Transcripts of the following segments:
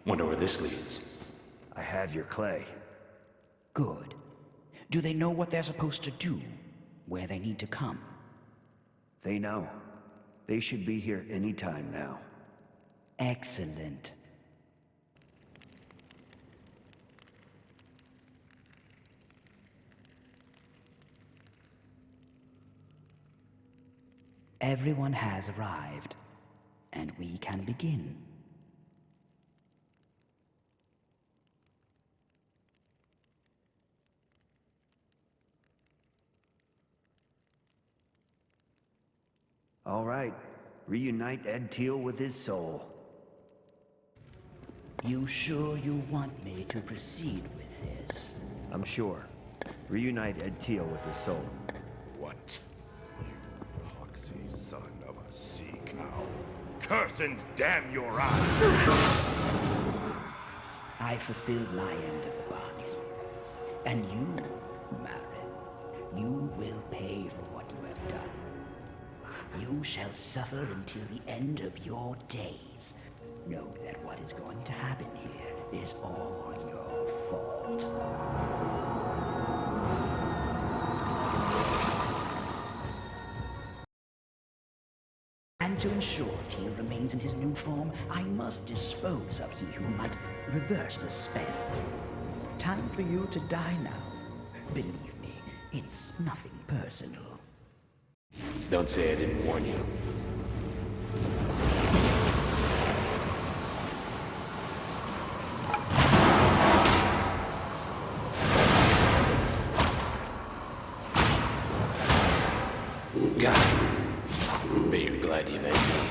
Wonder where this leads. I have your clay. Good. Do they know what they're supposed to do? Where they need to come? They know. They should be here any time now. Excellent. Everyone has arrived, and we can begin. All right. Reunite Ed Teal with his soul. You sure you want me to proceed with this? I'm sure. Reunite Ed Teal with his soul. What? You poxy son of a sea cow. Curse and damn your eyes! I fulfilled my end of the bargain. And you, Marin, you will pay for what you have done. You shall suffer until the end of your days. Know that what is going to happen here is all your fault. And to ensure Teal remains in his new form, I must dispose of he who might reverse the spell. Time for you to die now. Believe me, it's nothing personal. Don't say I didn't warn you. God. Bet you're glad you met me.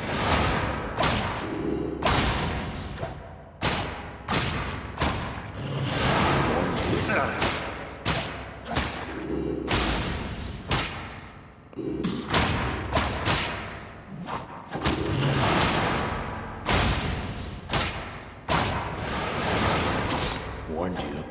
Warned you.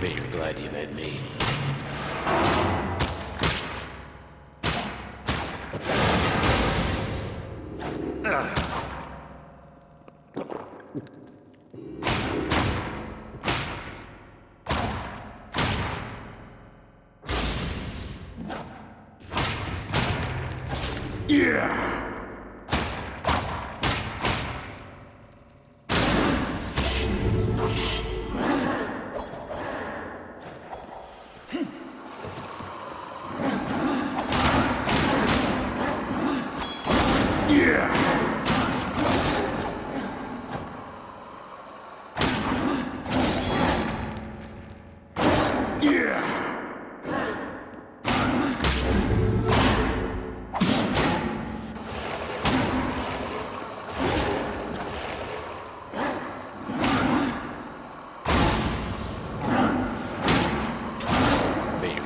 Bet you're glad you met me. Yeah!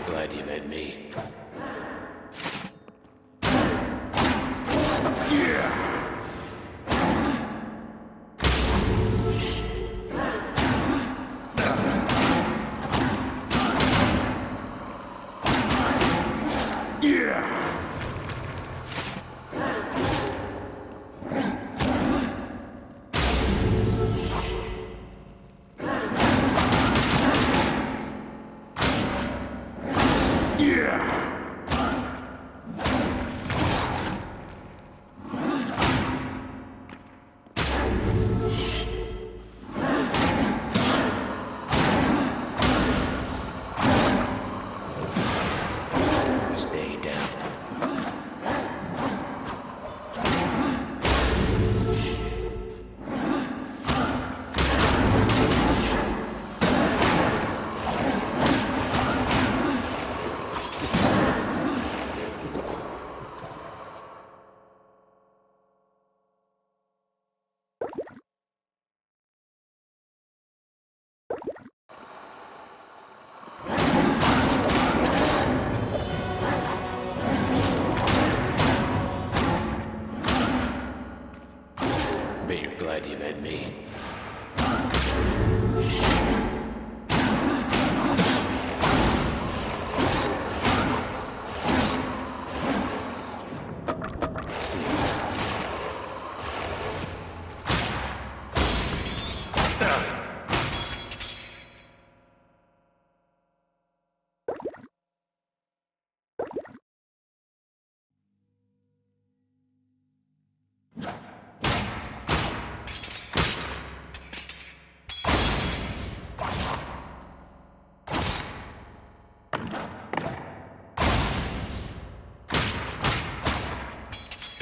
Glad you met me. Stay down. Bet you're glad you met me.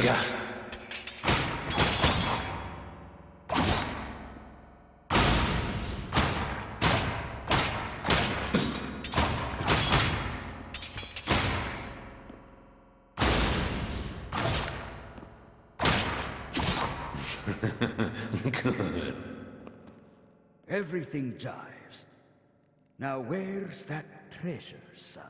Yeah. Good. Everything jives. Now where's that treasure, son?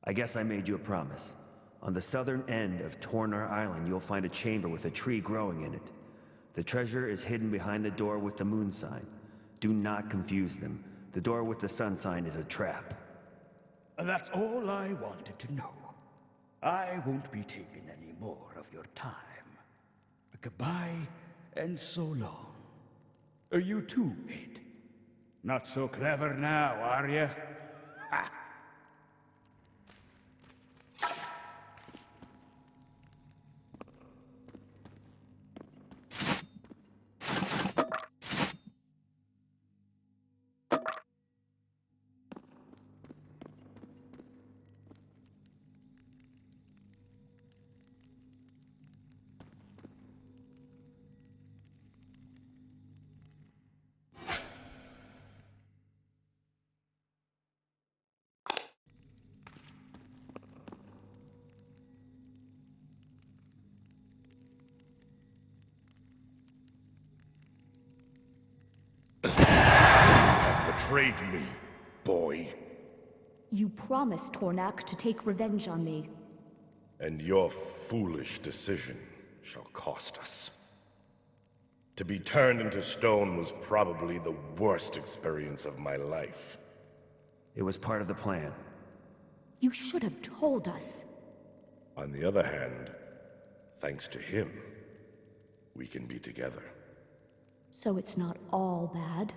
I guess I made you a promise. On the southern end of Tornar Island, you'll find a chamber with a tree growing in it. The treasure is hidden behind the door with the moon sign. Do not confuse them. The door with the sun sign is a trap. That's all I wanted to know. I won't be taking any more of your time. Goodbye, and so long. You too, mate. Not so clever now, are you? Ha! Betrayed me, boy. You promised Tornak to take revenge on me. And your foolish decision shall cost us. To be turned into stone was probably the worst experience of my life. It was part of the plan. You should have told us. On the other hand, thanks to him, we can be together. So it's not all bad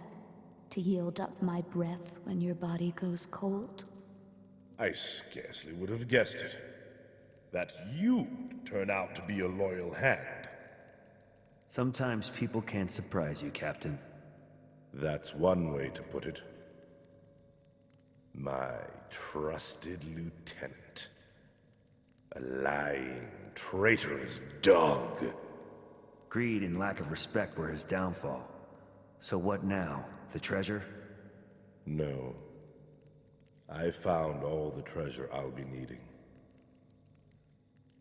to yield up my breath when your body goes cold? I scarcely would have guessed it. That you'd turn out to be a loyal hand. Sometimes people can surprise you, Captain. That's one way to put it. My trusted lieutenant. A lying, traitorous dog. Greed and lack of respect were his downfall. So what now? The treasure? No. I found all the treasure I'll be needing.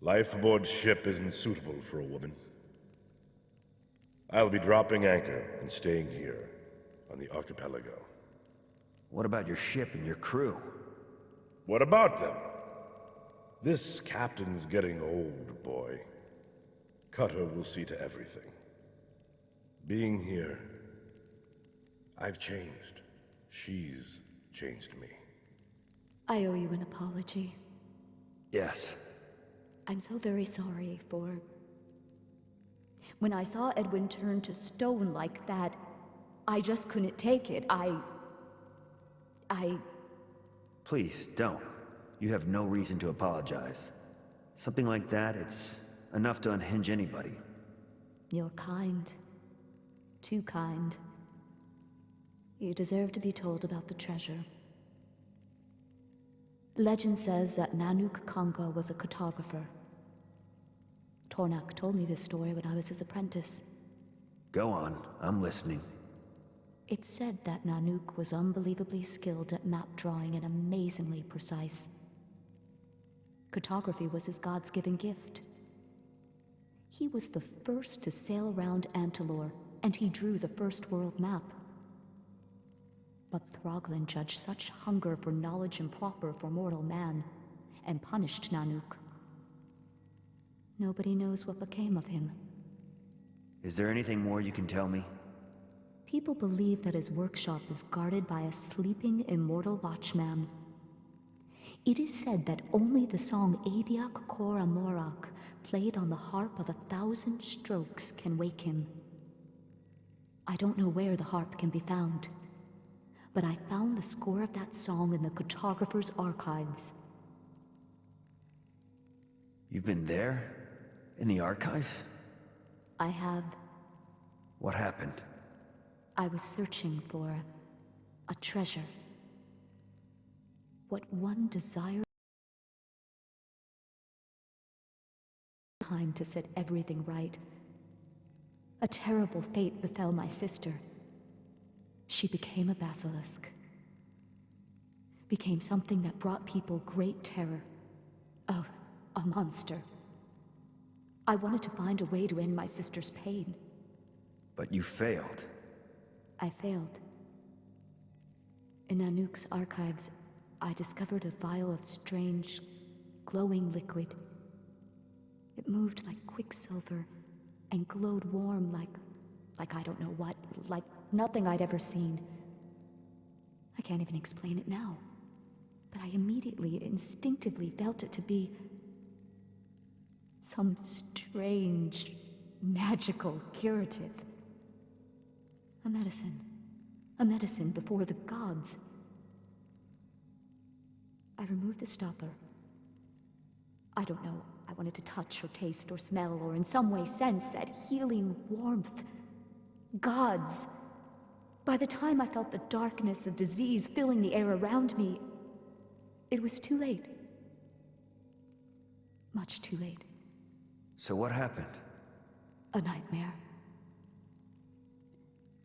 Life aboard ship isn't suitable for a woman. I'll be dropping anchor and staying here on the archipelago. What about your ship and your crew? What about them? This captain's getting old, boy. Cutter will see to everything. Being here, I've changed. She's changed me. I owe you an apology. Yes. I'm so very sorry for... When I saw Edwin turn to stone like that, I just couldn't take it. I... Please, don't. You have no reason to apologize. Something like that, it's enough to unhinge anybody. You're kind. Too kind. You deserve to be told about the treasure. Legend says that Nanook Congo was a cartographer. Tornak told me this story when I was his apprentice. Go on, I'm listening. It's said that Nanook was unbelievably skilled at map drawing and amazingly precise. Cartography was his God's given gift. He was the first to sail around Antilor, and he drew the first world map. But Throglin judged such hunger for knowledge improper for mortal man, and punished Nanook. Nobody knows what became of him. Is there anything more you can tell me? People believe that his workshop is guarded by a sleeping immortal watchman. It is said that only the song Aviak Kor Amorak, played on the harp of 1,000 strokes, can wake him. I don't know where the harp can be found, but I found the score of that song in the cartographer's archives. You've been there? In the archives? I have. What happened? I was searching for a treasure. What one desired. Time to set everything right. A terrible fate befell my sister. She became a basilisk. Became something that brought people great terror. Oh, a monster. I wanted to find a way to end my sister's pain. But you failed. I failed. In Nanook's archives, I discovered a vial of strange, glowing liquid. It moved like quicksilver and glowed warm like I don't know what, like nothing I'd ever seen. I can't even explain it now, but I immediately, instinctively felt it to be some strange, magical curative. A medicine before the gods. I removed the stopper. I don't know, I wanted to touch or taste or smell or in some way sense that healing warmth. Gods. By the time I felt the darkness of disease filling the air around me, it was too late. Much too late. So what happened? A nightmare.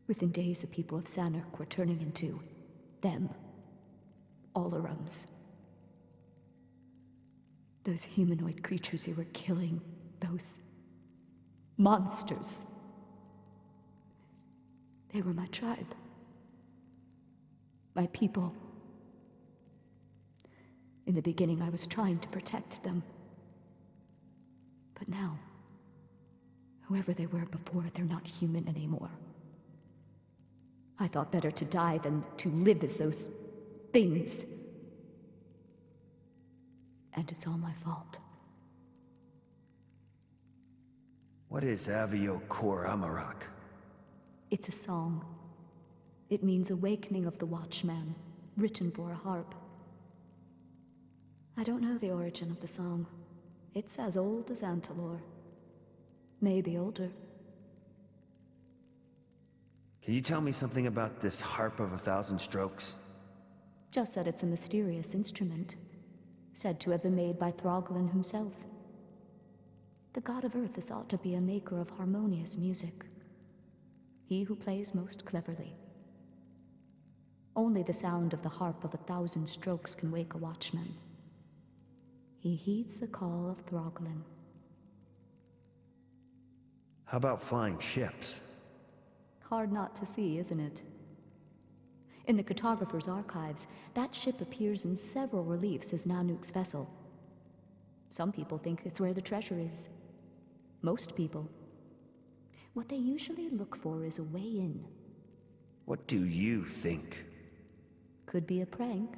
Within days, the people of Sanark were turning into them. Olorums. Those humanoid creatures they were killing. Those monsters. They were my tribe. My people. In the beginning, I was trying to protect them. But now, whoever they were before, they're not human anymore. I thought better to die than to live as those things. And it's all my fault. What is Avio Kor Amarak? It's a song. It means awakening of the Watchman, written for a harp. I don't know the origin of the song. It's as old as Antalor. Maybe older. Can you tell me something about this harp of 1,000 strokes? Just that it's a mysterious instrument, said to have been made by Throglin himself. The god of earth is thought to be a maker of harmonious music. He who plays most cleverly. Only the sound of the harp of 1,000 strokes can wake a watchman. He heeds the call of Throglin. How about flying ships? Hard not to see, isn't it? In the cartographer's archives, that ship appears in several reliefs as Nanook's vessel. Some people think it's where the treasure is. Most people. What they usually look for is a way in. What do you think? Could be a prank.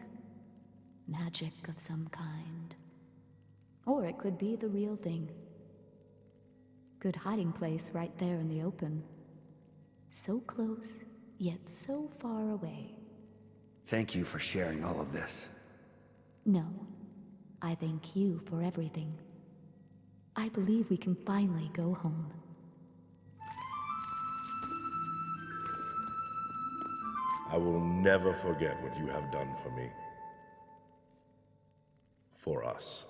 Magic of some kind. Or it could be the real thing. Good hiding place right there in the open. So close, yet so far away. Thank you for sharing all of this. No, I thank you for everything. I believe we can finally go home. I will never forget what you have done for me. For us.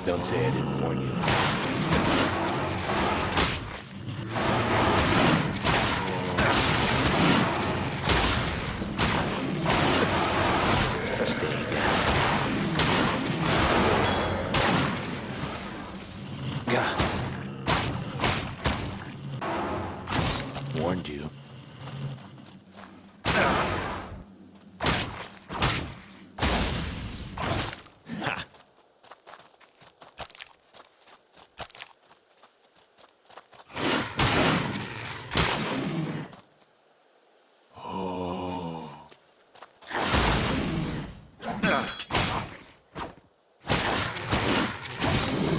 Don't say I didn't warn you. Stay down. Gah. Warned you. Ha.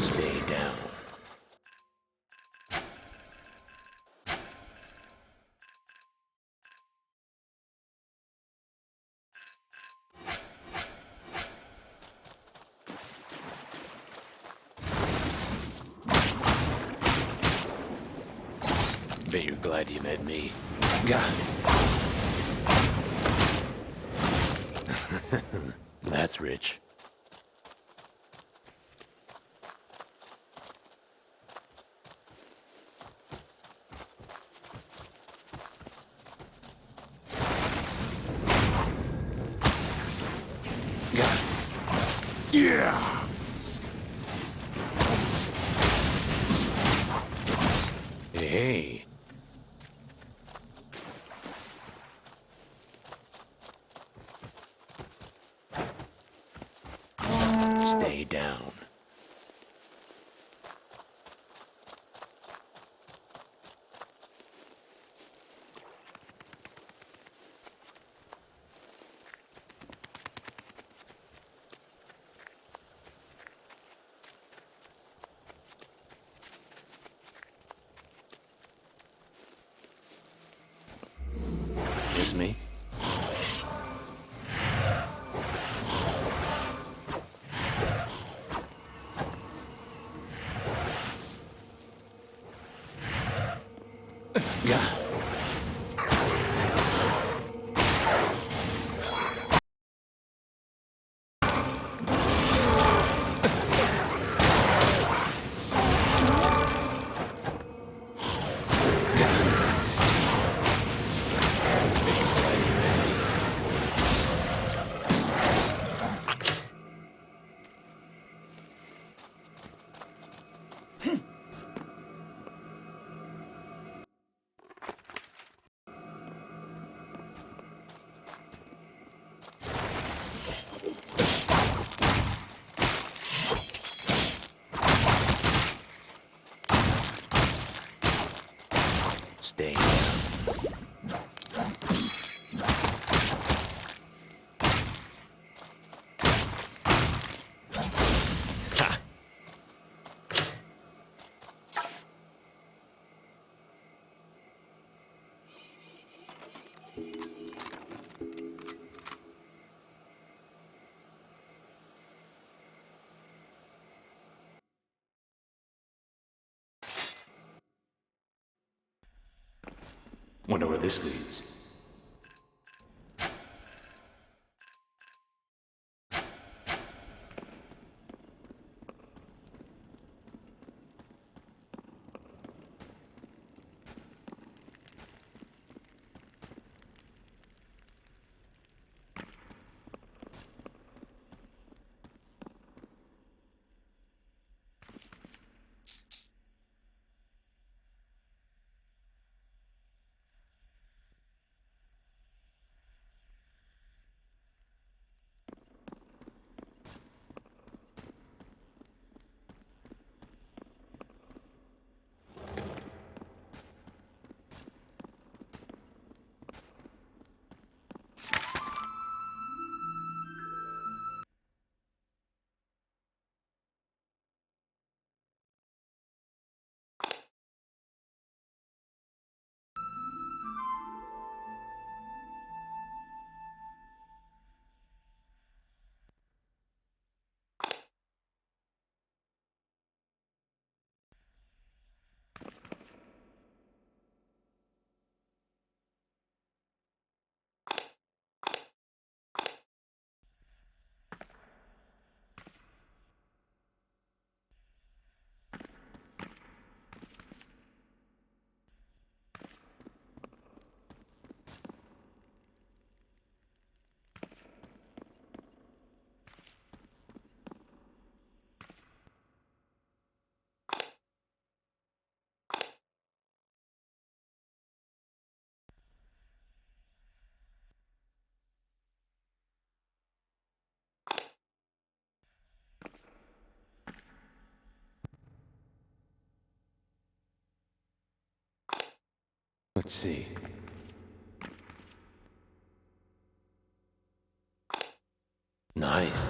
Stay down. Bet you're glad you met me. Gah. That's rich. Gah. Yeah! Hey. Stay down. Just me? Yeah. Stay down. Ha! Wonder where this leads. Let's see. Nice.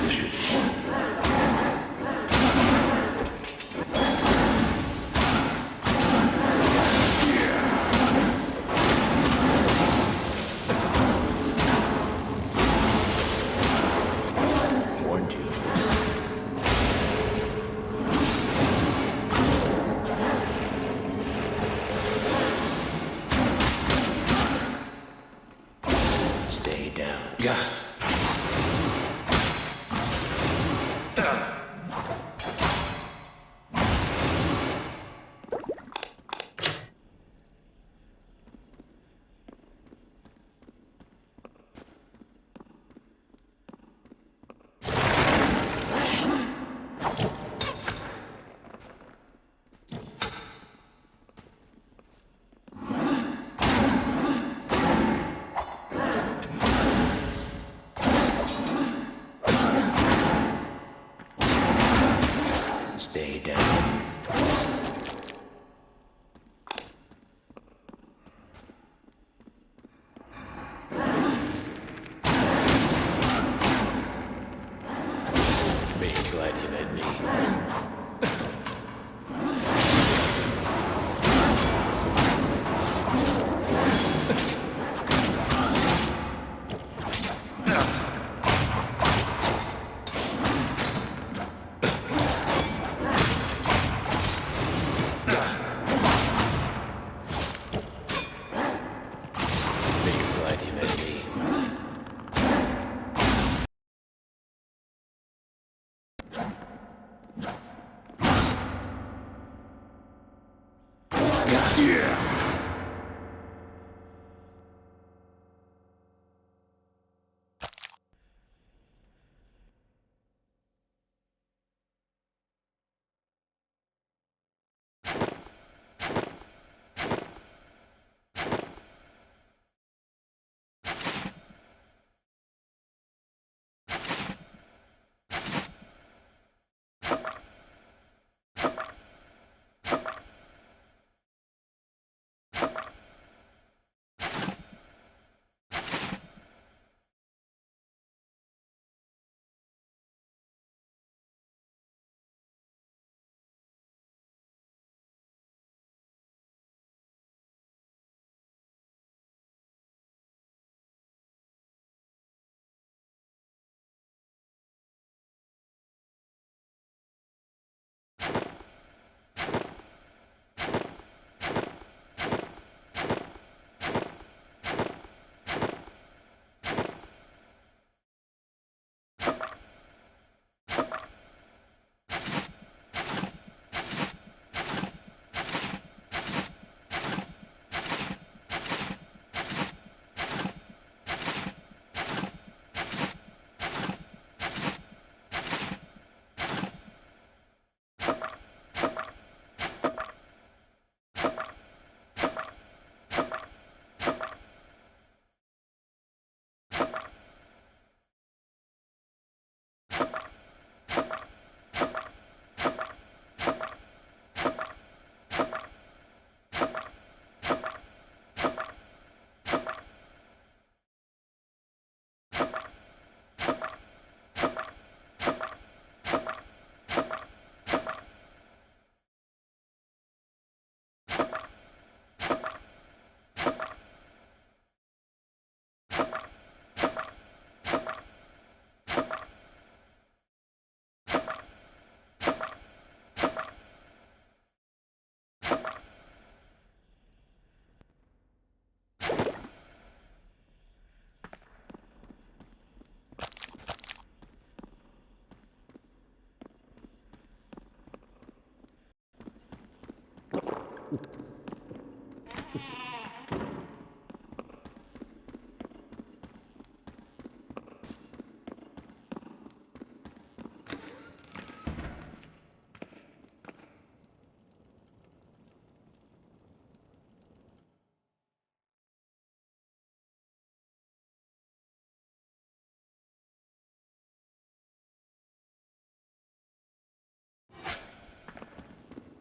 This should be fun. Warned you. Stay down. Yeah. Stay down. Be glad you met me.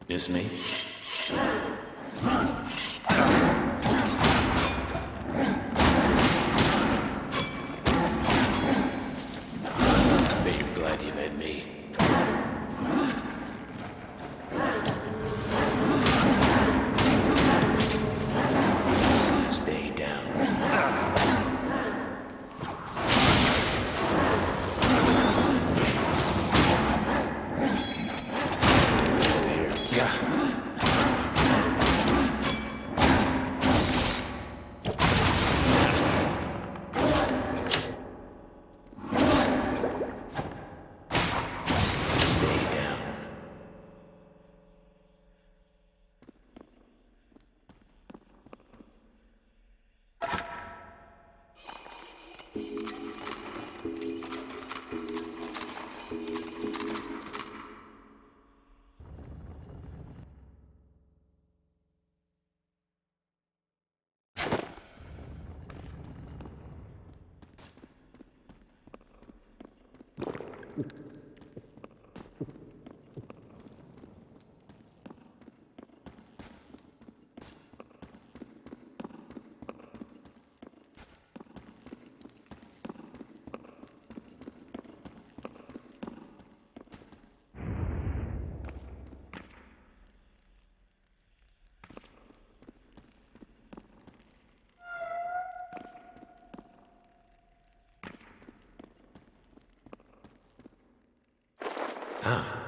It's me? Bet you're glad you met me. Stay down. There. Yeah. Stay down. Ah.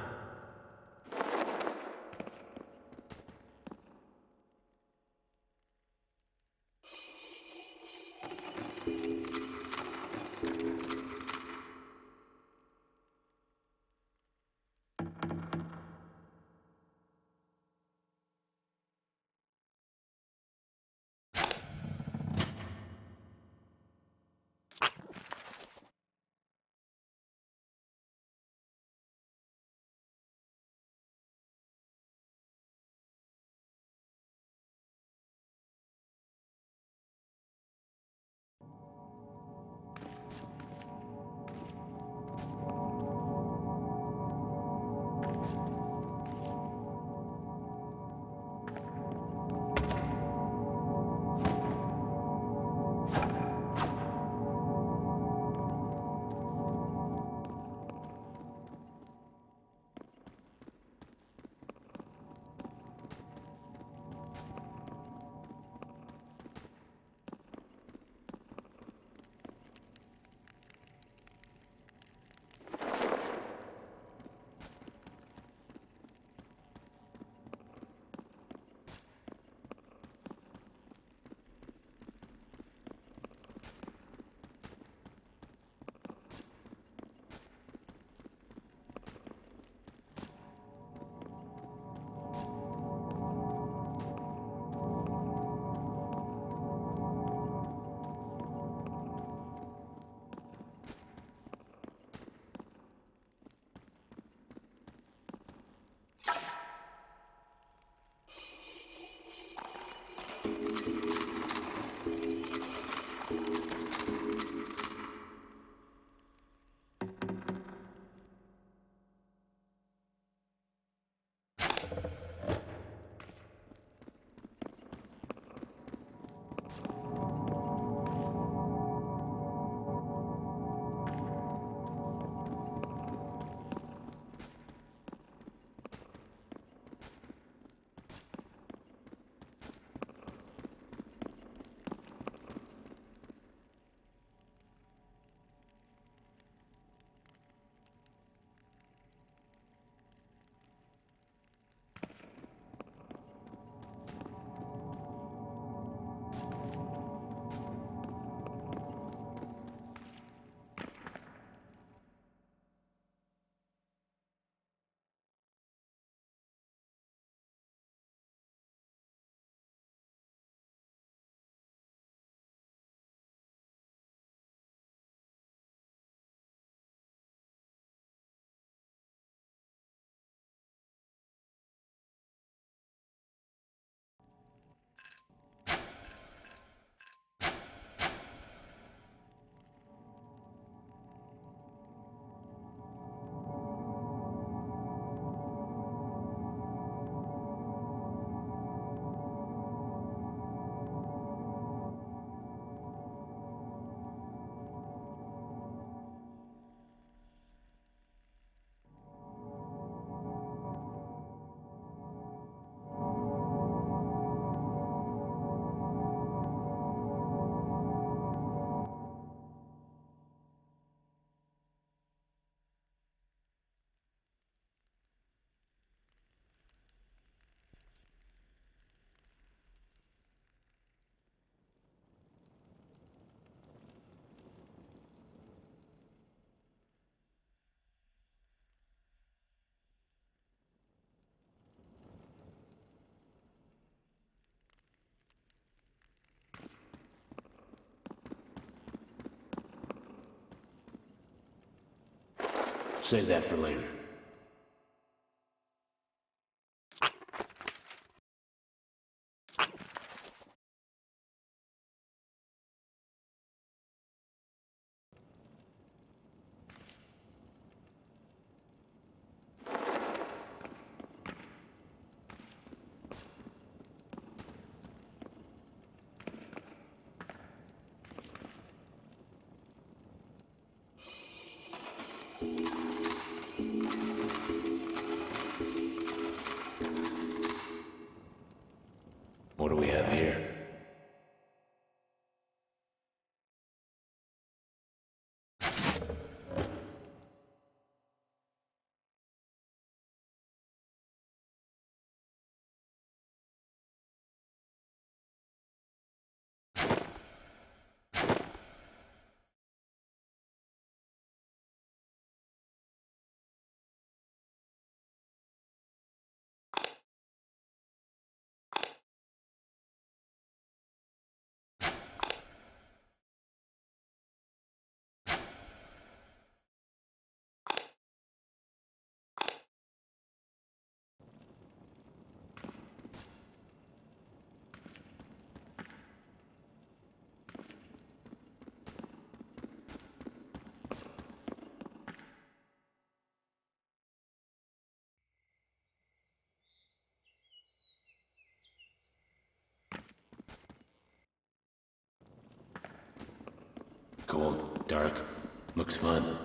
Save that for later. What do we have here? Cold, dark, looks fun.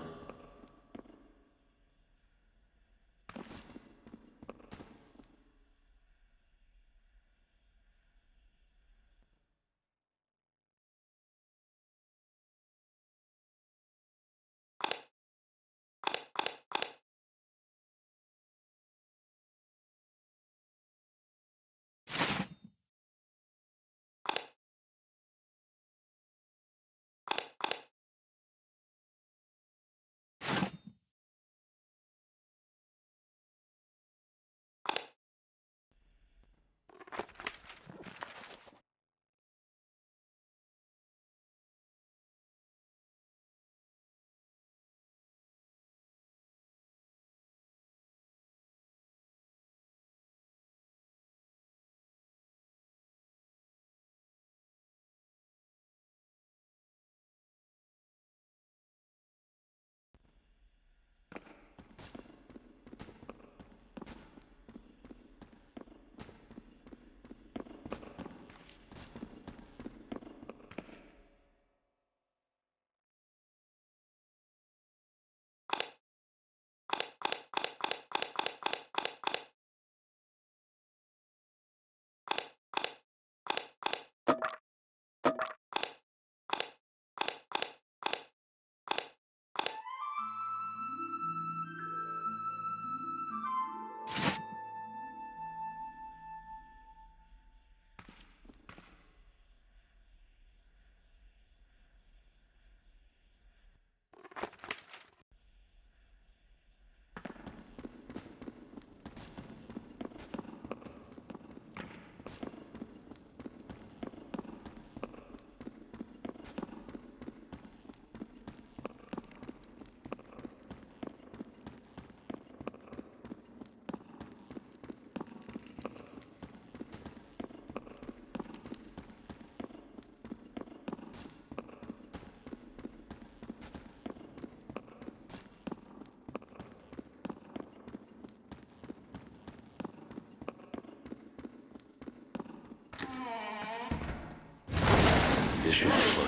This should be fun.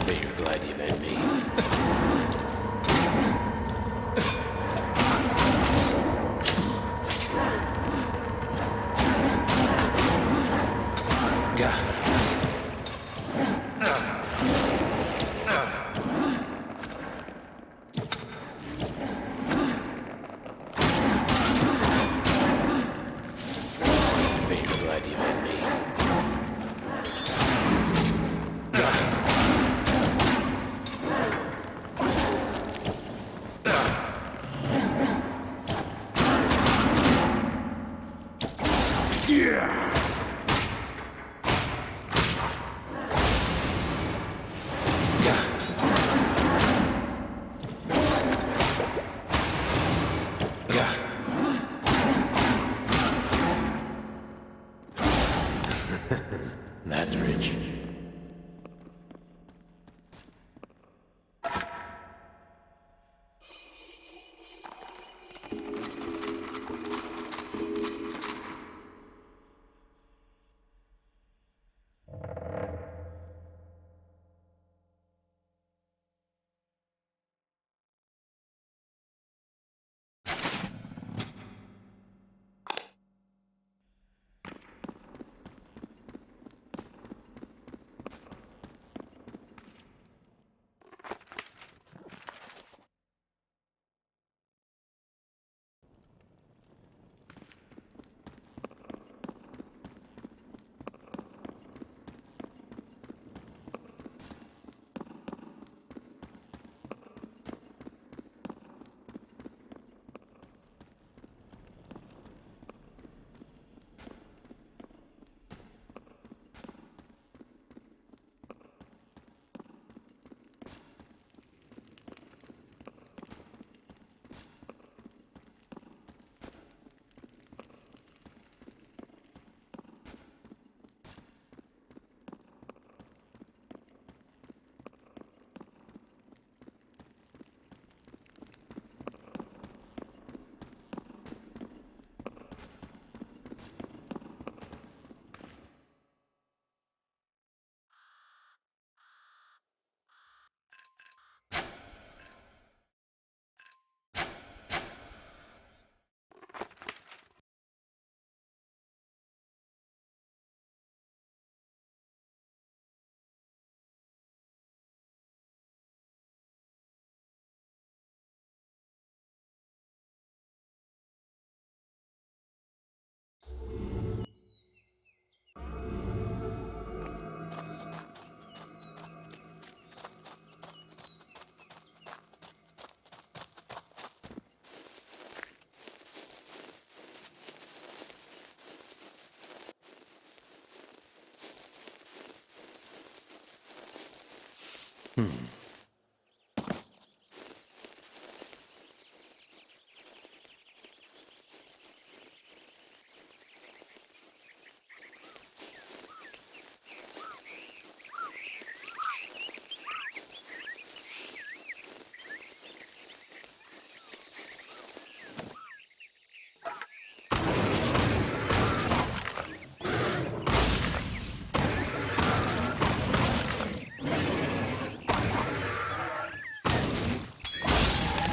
Bet you're glad you met me. God. Bet you're glad you met me. God. That's rich.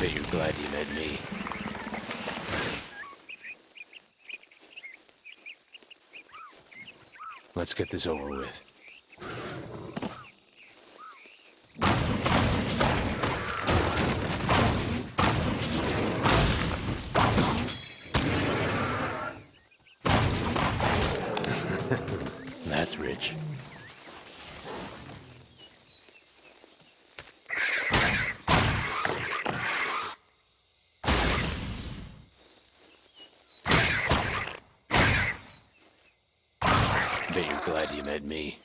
Bet you're glad you met me. Let's get this over with. That's rich. Bet you're glad you met me.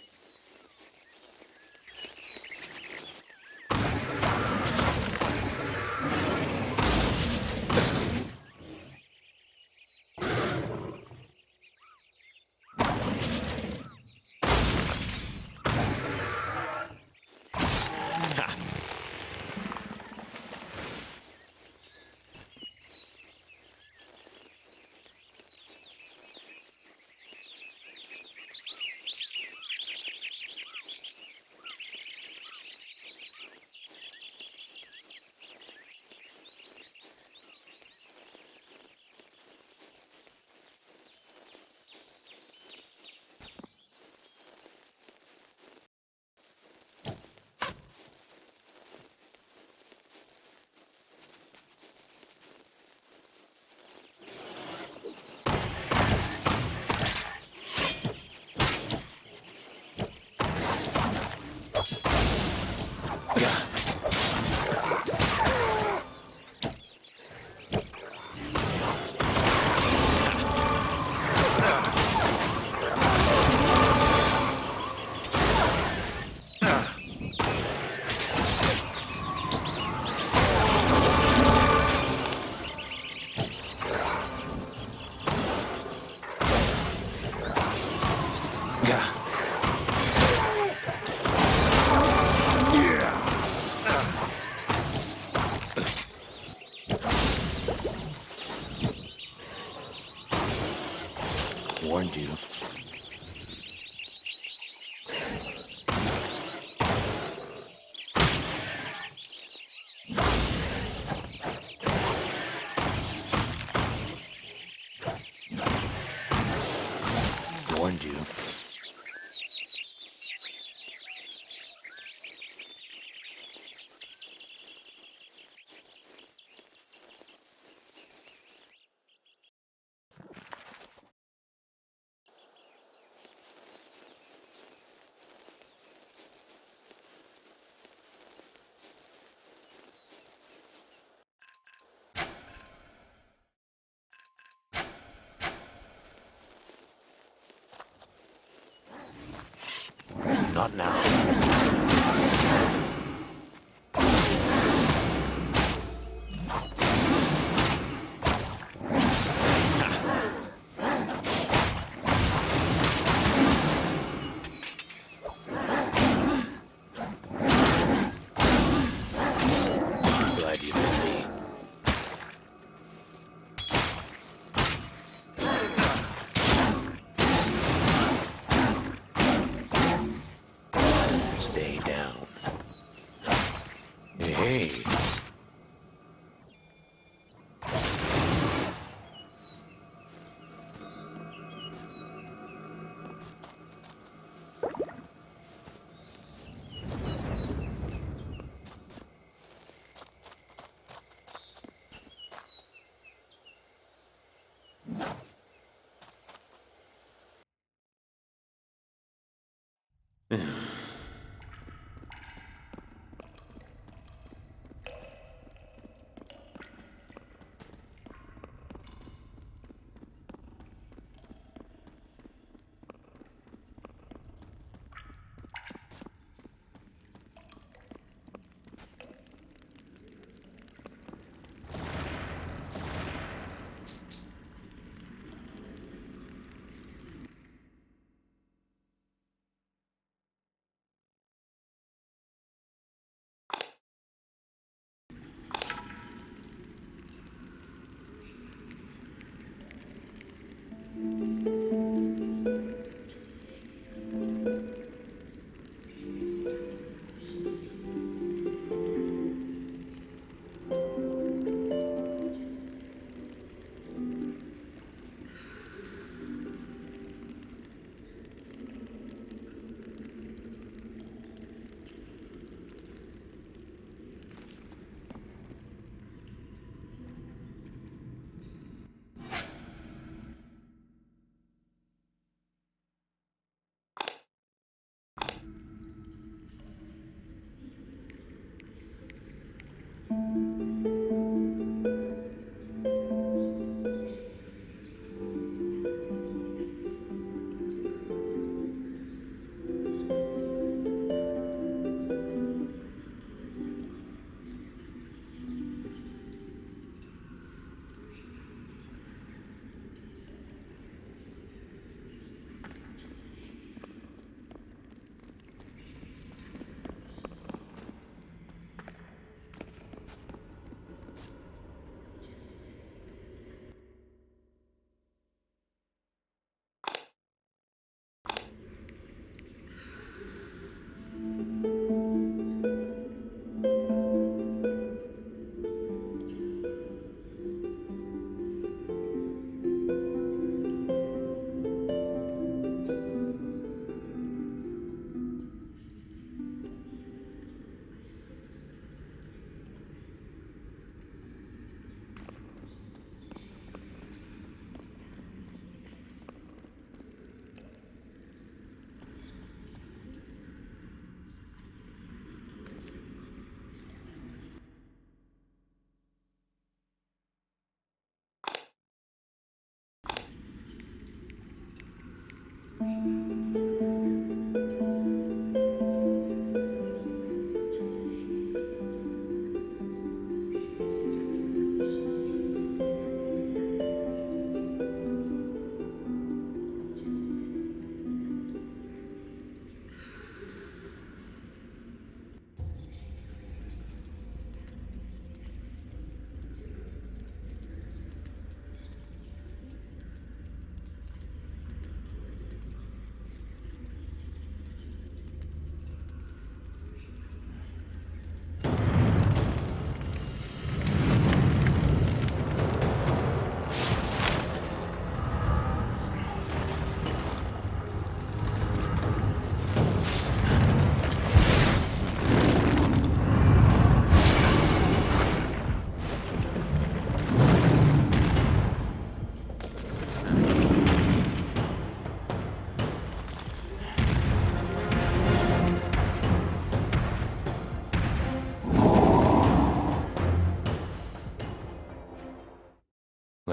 Gah. Warned you. Warned you. Not now. Glad you met me. Stay down. Hey.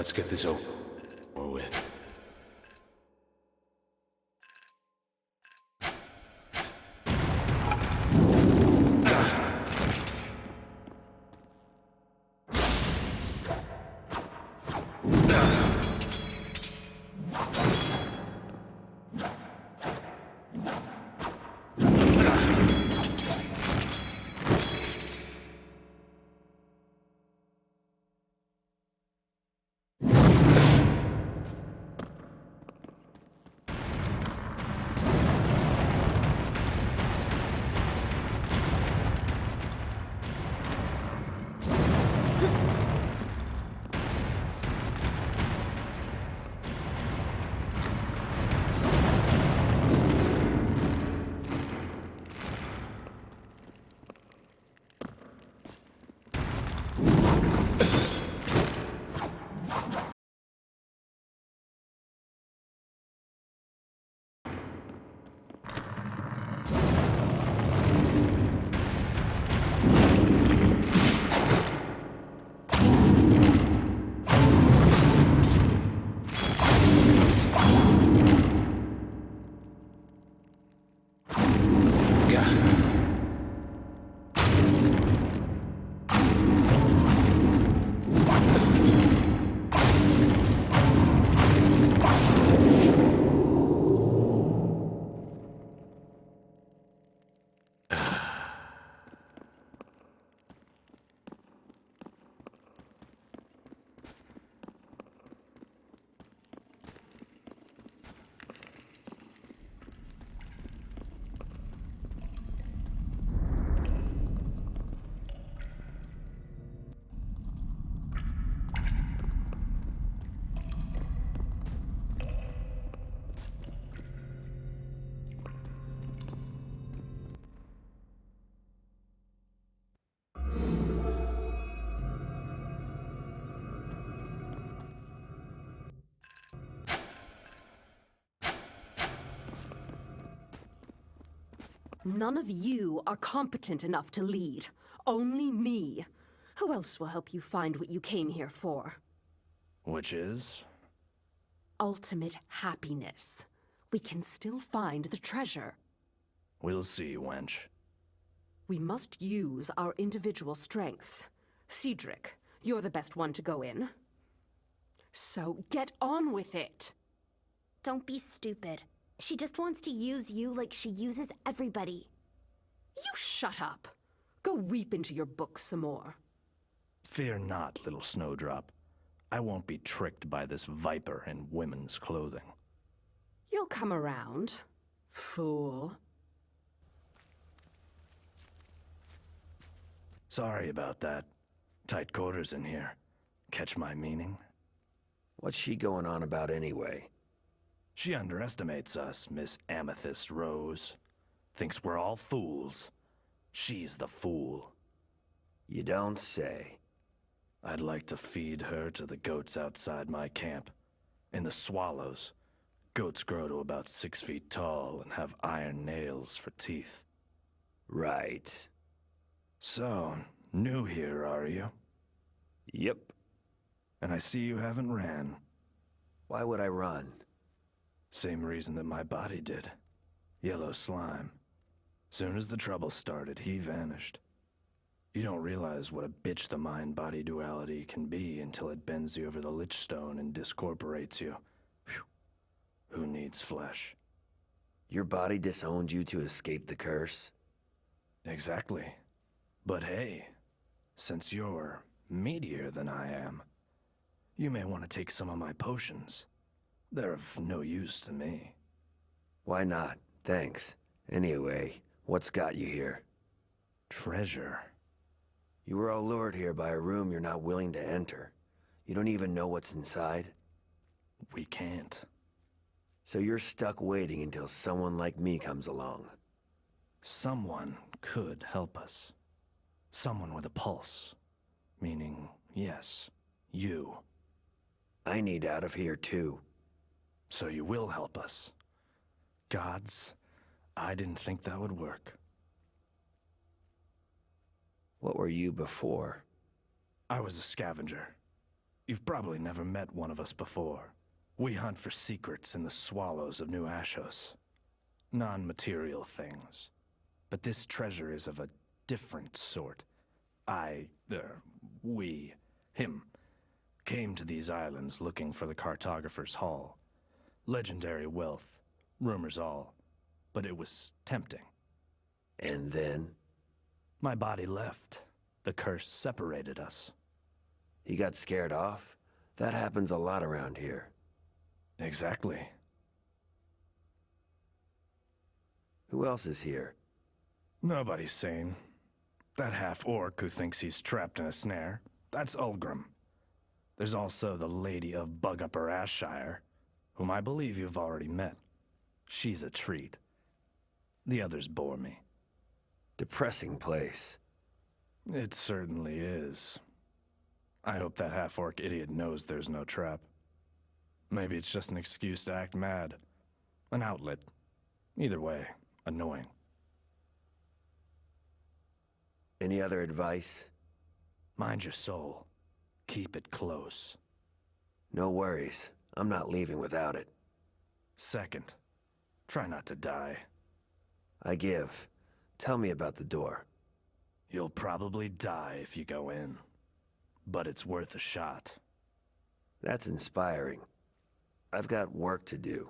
Let's get this over with. None of you are competent enough to lead. Only me. Who else will help you find what you came here for? Which is? Ultimate happiness. We can still find the treasure. We'll see, wench. We must use our individual strengths. Cedric, you're the best one to go in. So get on with it. Don't be stupid. She just wants to use you like she uses everybody. You shut up. Go weep into your book some more. Fear not, little Snowdrop. I won't be tricked by this viper in women's clothing. You'll come around, fool. Sorry about that. Tight quarters in here. Catch my meaning? What's she going on about anyway? She underestimates us, Miss Amethyst Rose. Thinks we're all fools. She's the fool. You don't say. I'd like to feed her to the goats outside my camp. In the swallows, goats grow to about 6 feet tall and have iron nails for teeth. Right. So, new here, are you? Yep. And I see you haven't ran. Why would I run? Same reason that my body did. Yellow slime. Soon as the trouble started, he vanished. You don't realize what a bitch the mind-body duality can be until it bends you over the lich stone and discorporates you. Whew. Who needs flesh? Your body disowned you to escape the curse? Exactly. But hey, since you're meatier than I am, you may want to take some of my potions. They're of no use to me. Why not? Thanks. Anyway, what's got you here? Treasure. You were all lured here by a room you're not willing to enter. You don't even know what's inside? We can't. So you're stuck waiting until someone like me comes along. Someone could help us. Someone with a pulse. Meaning, yes, you. I need out of here too. So you will help us. Gods, I didn't think that would work. What were you before? I was a scavenger. You've probably never met one of us before. We hunt for secrets in the swallows of New Ashos. Non-material things. But this treasure is of a different sort. We, him, came to these islands looking for the cartographer's hall. Legendary wealth, rumors all, but it was tempting. And then? My body left. The curse separated us. He got scared off? That happens a lot around here. Exactly. Who else is here? Nobody's sane. That half-orc who thinks he's trapped in a snare, that's Ulgrim. There's also the Lady of Bug-Upper-Ashshire, whom I believe you've already met. She's a treat. The others bore me. Depressing place. It certainly is. I hope that half-orc idiot knows there's no trap. Maybe it's just an excuse to act mad. An outlet. Either way, annoying. Any other advice? Mind your soul. Keep it close. No worries. I'm not leaving without it. Second, try not to die. I give. Tell me about the door. You'll probably die if you go in. But it's worth a shot. That's inspiring. I've got work to do.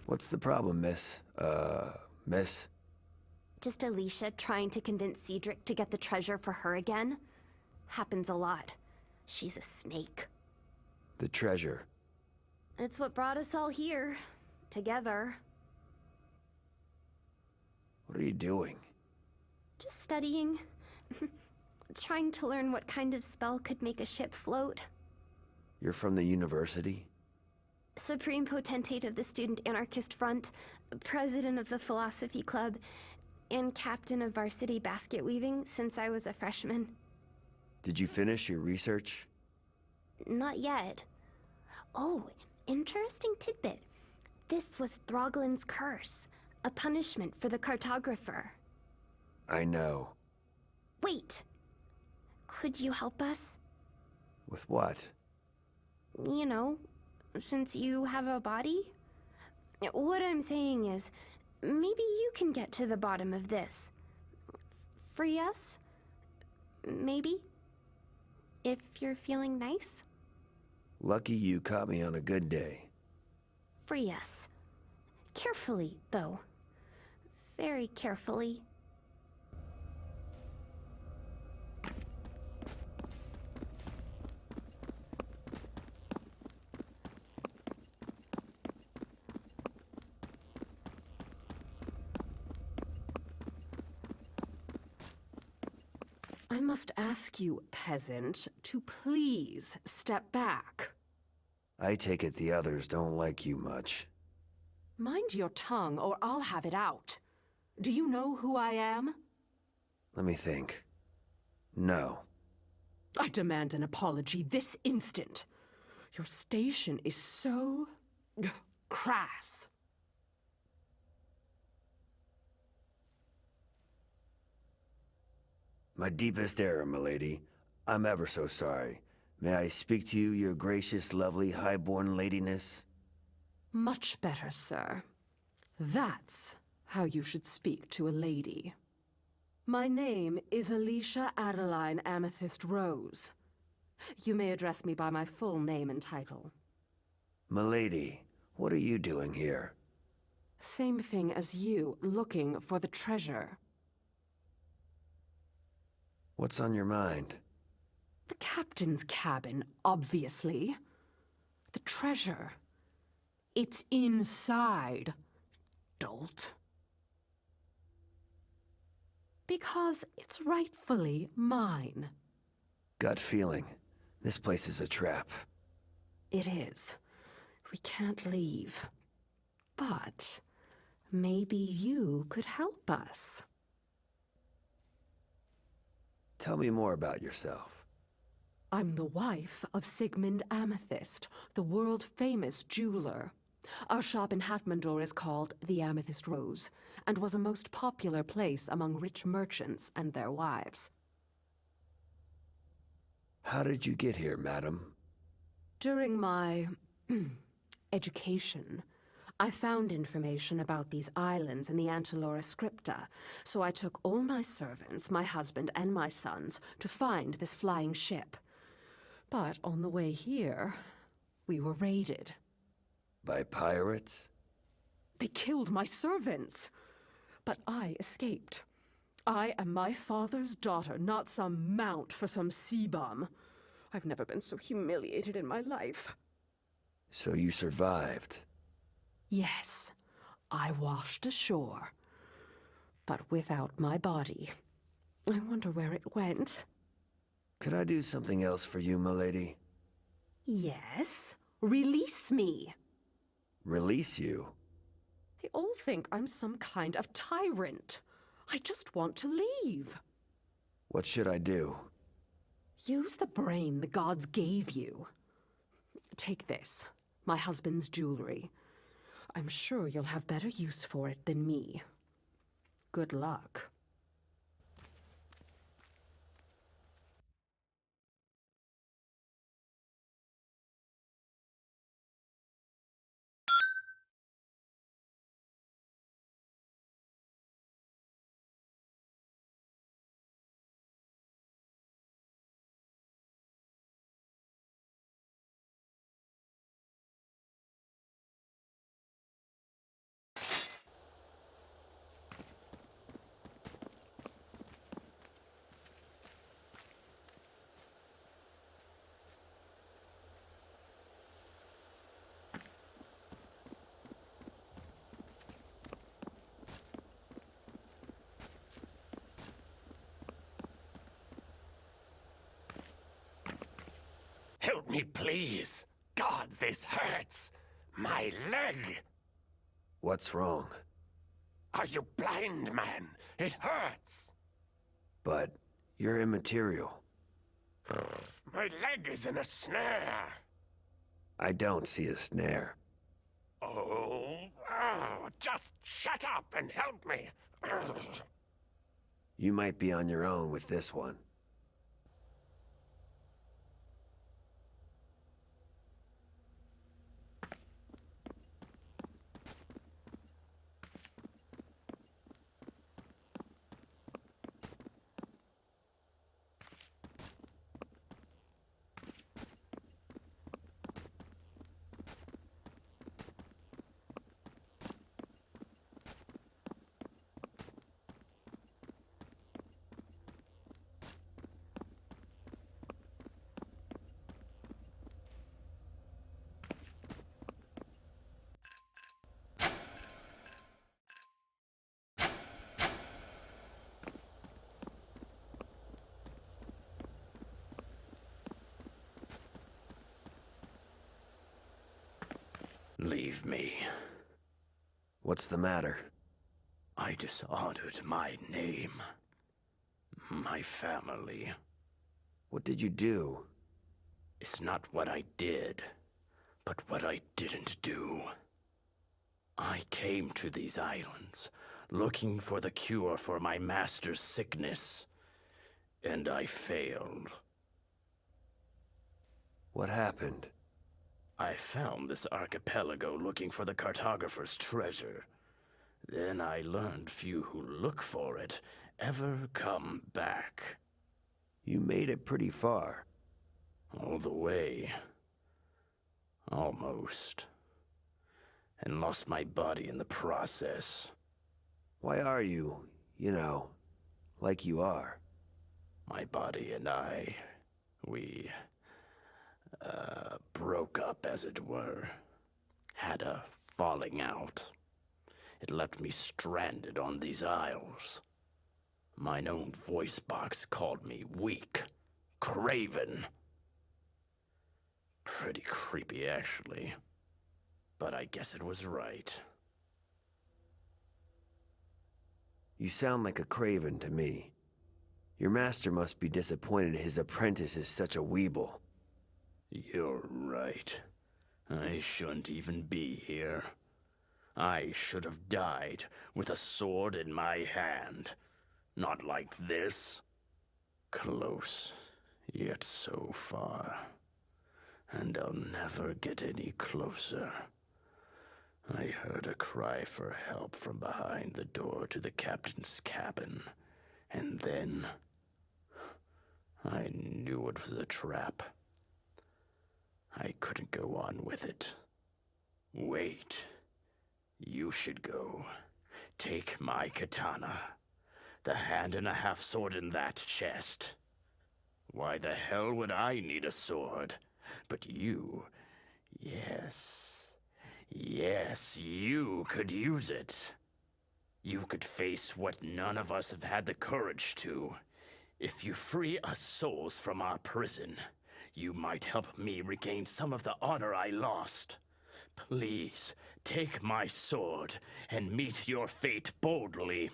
What's the problem, miss? Miss? Just Alicia trying to convince Cedric to get the treasure for her again. Happens a lot. She's a snake. The treasure. It's what brought us all here. Together. What are you doing? Just studying. Trying to learn what kind of spell could make a ship float. You're from the university? Supreme Potentate of the Student Anarchist Front, President of the Philosophy Club, and Captain of Varsity Basket Weaving since I was a freshman. Did you finish your research? Not yet. Oh, interesting tidbit. This was Throglin's curse, a punishment for the cartographer. I know. Wait! Could you help us? With what? You know, since you have a body? What I'm saying is, maybe you can get to the bottom of this. Free us? Maybe? If you're feeling nice? Lucky you caught me on a good day. Free us. Carefully, though. Very carefully. I must ask you, peasant, to please step back. I take it the others don't like you much. Mind your tongue, or I'll have it out. Do you know who I am? Let me think. No. I demand an apology this instant. Your station is so crass. My deepest error, milady. I'm ever so sorry. May I speak to you, your gracious, lovely, high-born ladiness? Much better, sir. That's how you should speak to a lady. My name is Alicia Adeline Amethyst Rose. You may address me by my full name and title. Milady, what are you doing here? Same thing as you, looking for the treasure. What's on your mind? The captain's cabin, obviously. The treasure. It's inside, dolt. Because it's rightfully mine. Gut feeling. This place is a trap. It is. We can't leave. But maybe you could help us. Tell me more about yourself. I'm the wife of Sigmund Amethyst, the world-famous jeweler. Our shop in Hatmandor is called the Amethyst Rose, and was a most popular place among rich merchants and their wives. How did you get here, madam? During my education, I found information about these islands in the Antilora Scripta, so I took all my servants, my husband, and my sons to find this flying ship. But on the way here, we were raided. By pirates? They killed my servants, but I escaped. I am my father's daughter, not some mount for some sea bum. I've never been so humiliated in my life. So you survived? Yes, I washed ashore, but without my body. I wonder where it went. Could I do something else for you, milady? Yes, release me. Release you? They all think I'm some kind of tyrant. I just want to leave. What should I do? Use the brain the gods gave you. Take this, my husband's jewelry. I'm sure you'll have better use for it than me. Good luck. Help me, please. Gods, this hurts. My leg. What's wrong? Are you blind, man? It hurts. But you're immaterial. My leg is in a snare. I don't see a snare. Oh, just shut up and help me. You might be on your own with this one. Leave me. What's the matter? I dishonored my name. My family. What did you do? It's not what I did, but what I didn't do. I came to these islands, looking for the cure for my master's sickness, and I failed. What happened? I found this archipelago looking for the cartographer's treasure. Then I learned few who look for it ever come back. You made it pretty far. All the way. Almost. And lost my body in the process. Why are you, like you are? My body and I, we broke up, as it were. Had a falling out. It left me stranded on these isles. Mine own voice box called me weak, craven. Pretty creepy, actually. But I guess it was right. You sound like a craven to me. Your master must be disappointed his apprentice is such a weeble. You're right. I shouldn't even be here. I should have died with a sword in my hand. Not like this. Close, yet so far. And I'll never get any closer. I heard a cry for help from behind the door to the captain's cabin. And then I knew it was a trap. I couldn't go on with it. Wait. You should go. Take my katana. The hand-and-a-half sword in that chest. Why the hell would I need a sword? But you... Yes, you could use it. You could face what none of us have had the courage to. If you free us souls from our prison, you might help me regain some of the honor I lost. Please, take my sword and meet your fate boldly.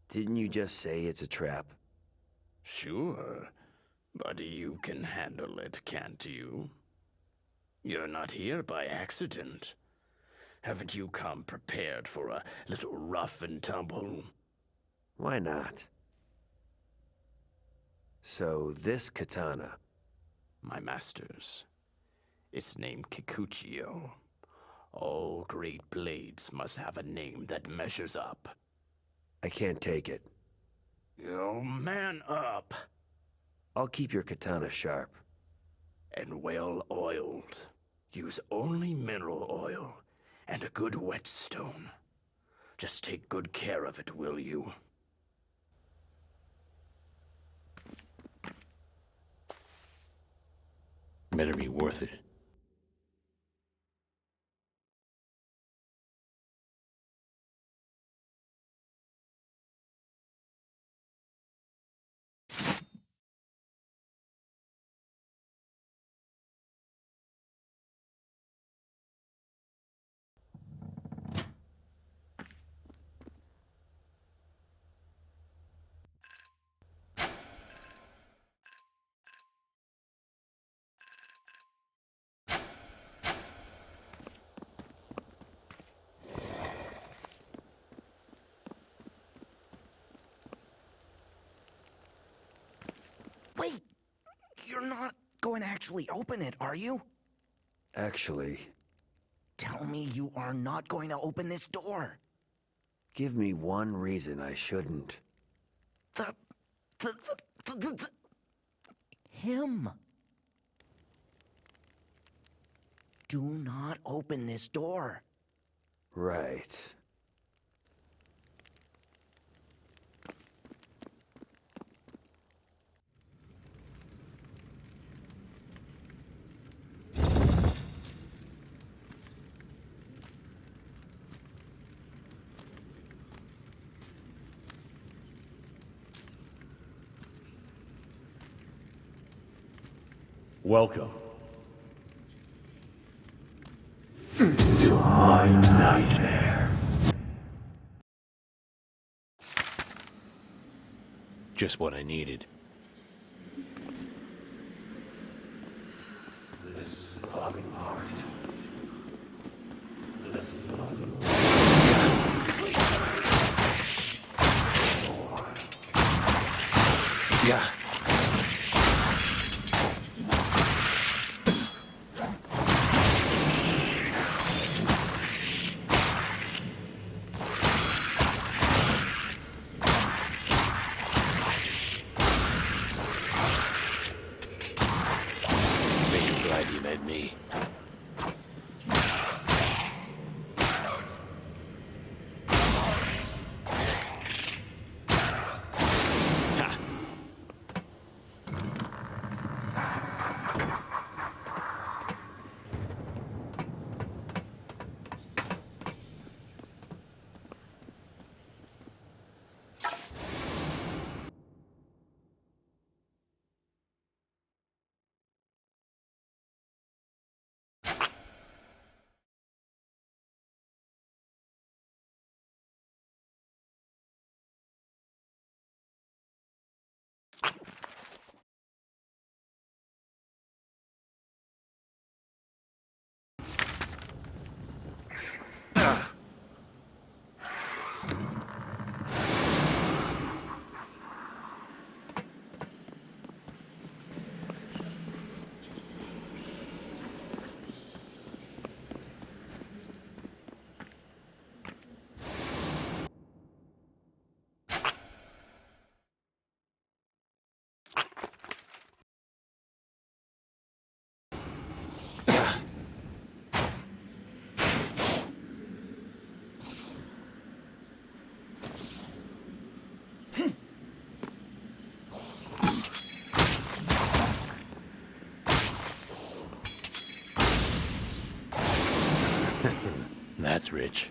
Didn't you just say it's a trap? Sure, but you can handle it, can't you? You're not here by accident. Haven't you come prepared for a little rough and tumble? Why not? So, this katana... My master's. It's named Kikuchio. All great blades must have a name that measures up. I can't take it. Oh, man up! I'll keep your katana sharp. And well oiled. Use only mineral oil and a good whetstone. Just take good care of it, will you? Better be worth it. Wait! You're not going to actually open it, are you? Actually... Tell me you are not going to open this door. Give me one reason I shouldn't. Him. Do not open this door. Right. Welcome to my nightmare. Just what I needed. This throbbing heart. Yeah. You met me. Ha. That's rich.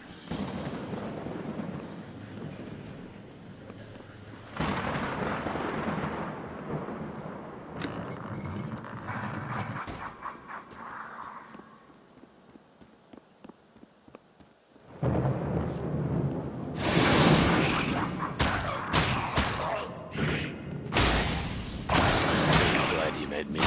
Glad you made me.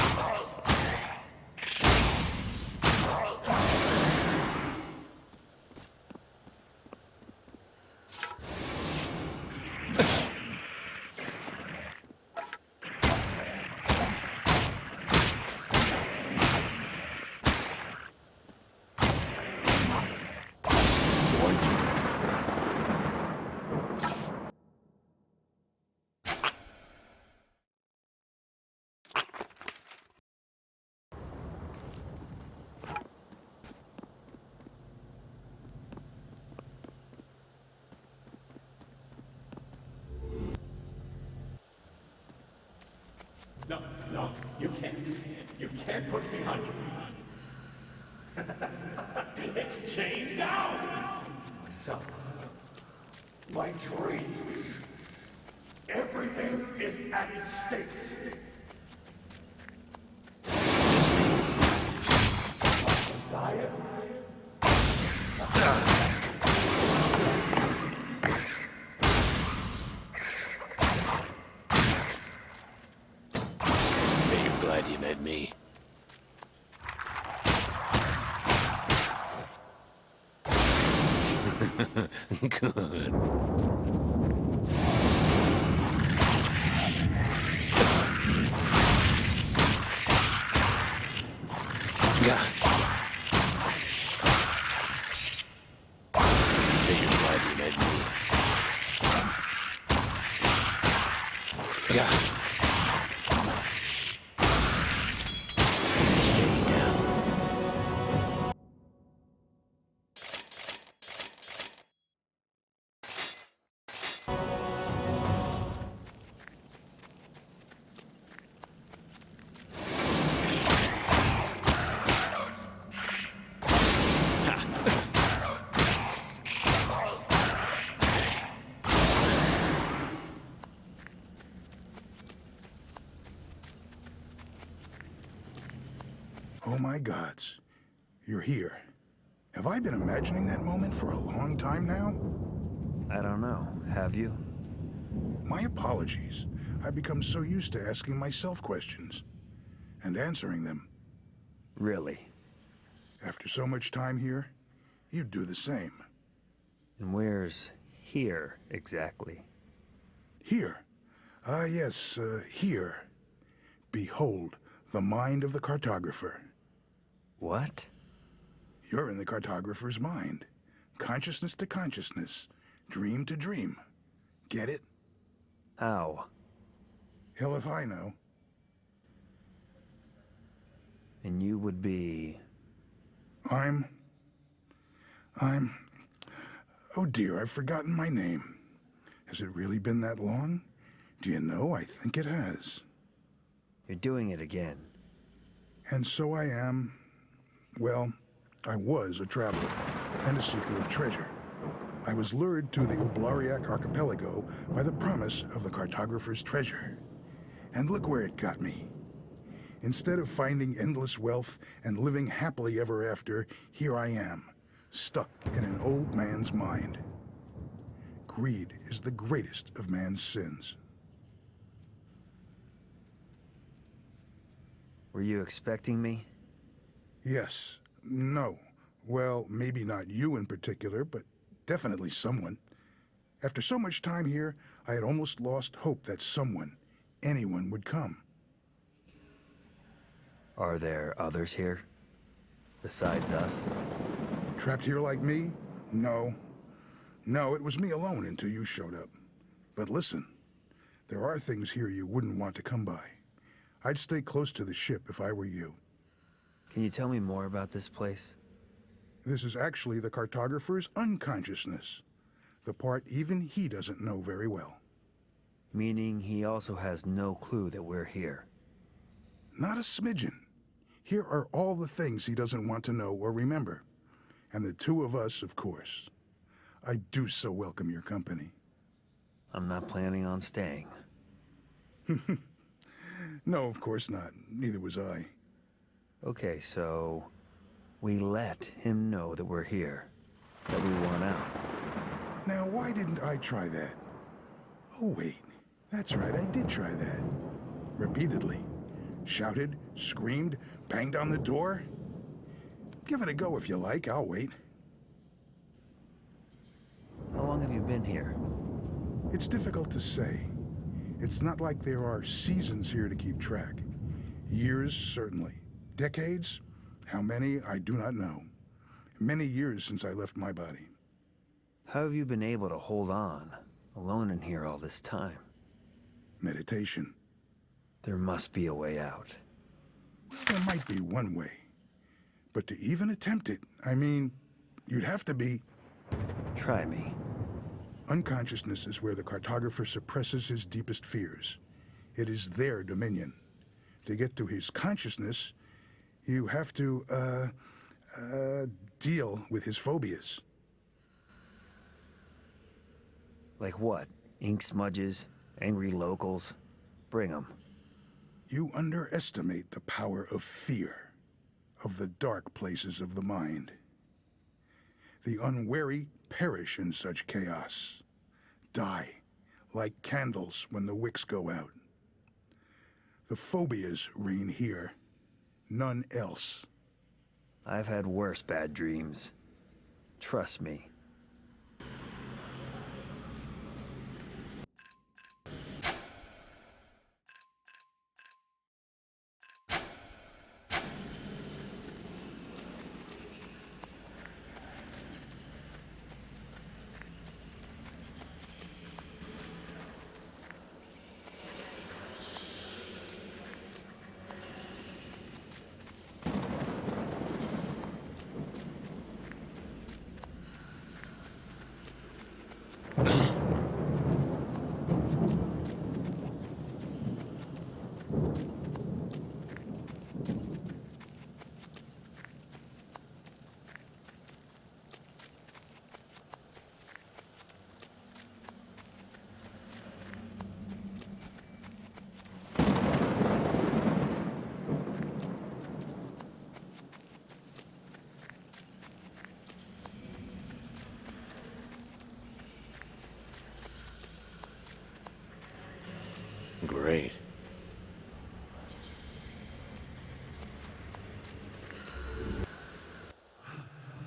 No, no, you can't. You can't put me on. It's chained down. Myself. My dreams. Everything is at stake. Desire. Glad you made me. Good. Yeah. Figured glad you made me. Yeah. Oh my gods. You're here. Have I been imagining that moment for a long time now? I don't know. Have you? My apologies. I've become so used to asking myself questions and answering them. Really? After so much time here, you'd do the same. And where's here, exactly? Here. Yes, here. Behold, the mind of the cartographer. What? You're in the cartographer's mind. Consciousness to consciousness. Dream to dream. Get it? How? Hell if I know. And you would be... Oh dear, I've forgotten my name. Has it really been that long? Do you know, I think it has. You're doing it again. And so I am... Well, I was a traveler and a seeker of treasure. I was lured to the Oblariak archipelago by the promise of the cartographer's treasure. And look where it got me. Instead of finding endless wealth and living happily ever after, here I am, stuck in an old man's mind. Greed is the greatest of man's sins. Were you expecting me? Yes. No. Well, maybe not you in particular, but definitely someone. After so much time here, I had almost lost hope that someone, anyone, would come. Are there others here? Besides us? Trapped here like me? No. No, it was me alone until you showed up. But listen, there are things here you wouldn't want to come by. I'd stay close to the ship if I were you. Can you tell me more about this place? This is actually the cartographer's unconsciousness. The part even he doesn't know very well. Meaning he also has no clue that we're here. Not a smidgen. Here are all the things he doesn't want to know or remember. And the two of us, of course. I do so welcome your company. I'm not planning on staying. No, of course not. Neither was I. Okay, so we let him know that we're here, that we want out. Now, why didn't I try that? Oh, wait. That's right, I did try that. Repeatedly. Shouted, screamed, banged on the door. Give it a go if you like, I'll wait. How long have you been here? It's difficult to say. It's not like there are seasons here to keep track. Years, certainly. Decades? How many, I do not know. Many years since I left my body. How have you been able to hold on, alone in here all this time? Meditation. There must be a way out. There might be one way. But to even attempt it, I mean, you'd have to be... Try me. Unconsciousness is where the cartographer suppresses his deepest fears. It is their dominion. To get to his consciousness, you have to, deal with his phobias. Like what? Ink smudges? Angry locals? Bring 'em. You underestimate the power of fear, of the dark places of the mind. The unwary perish in such chaos, die like candles when the wicks go out. The phobias reign here, none else. I've had worse bad dreams. Trust me. Great.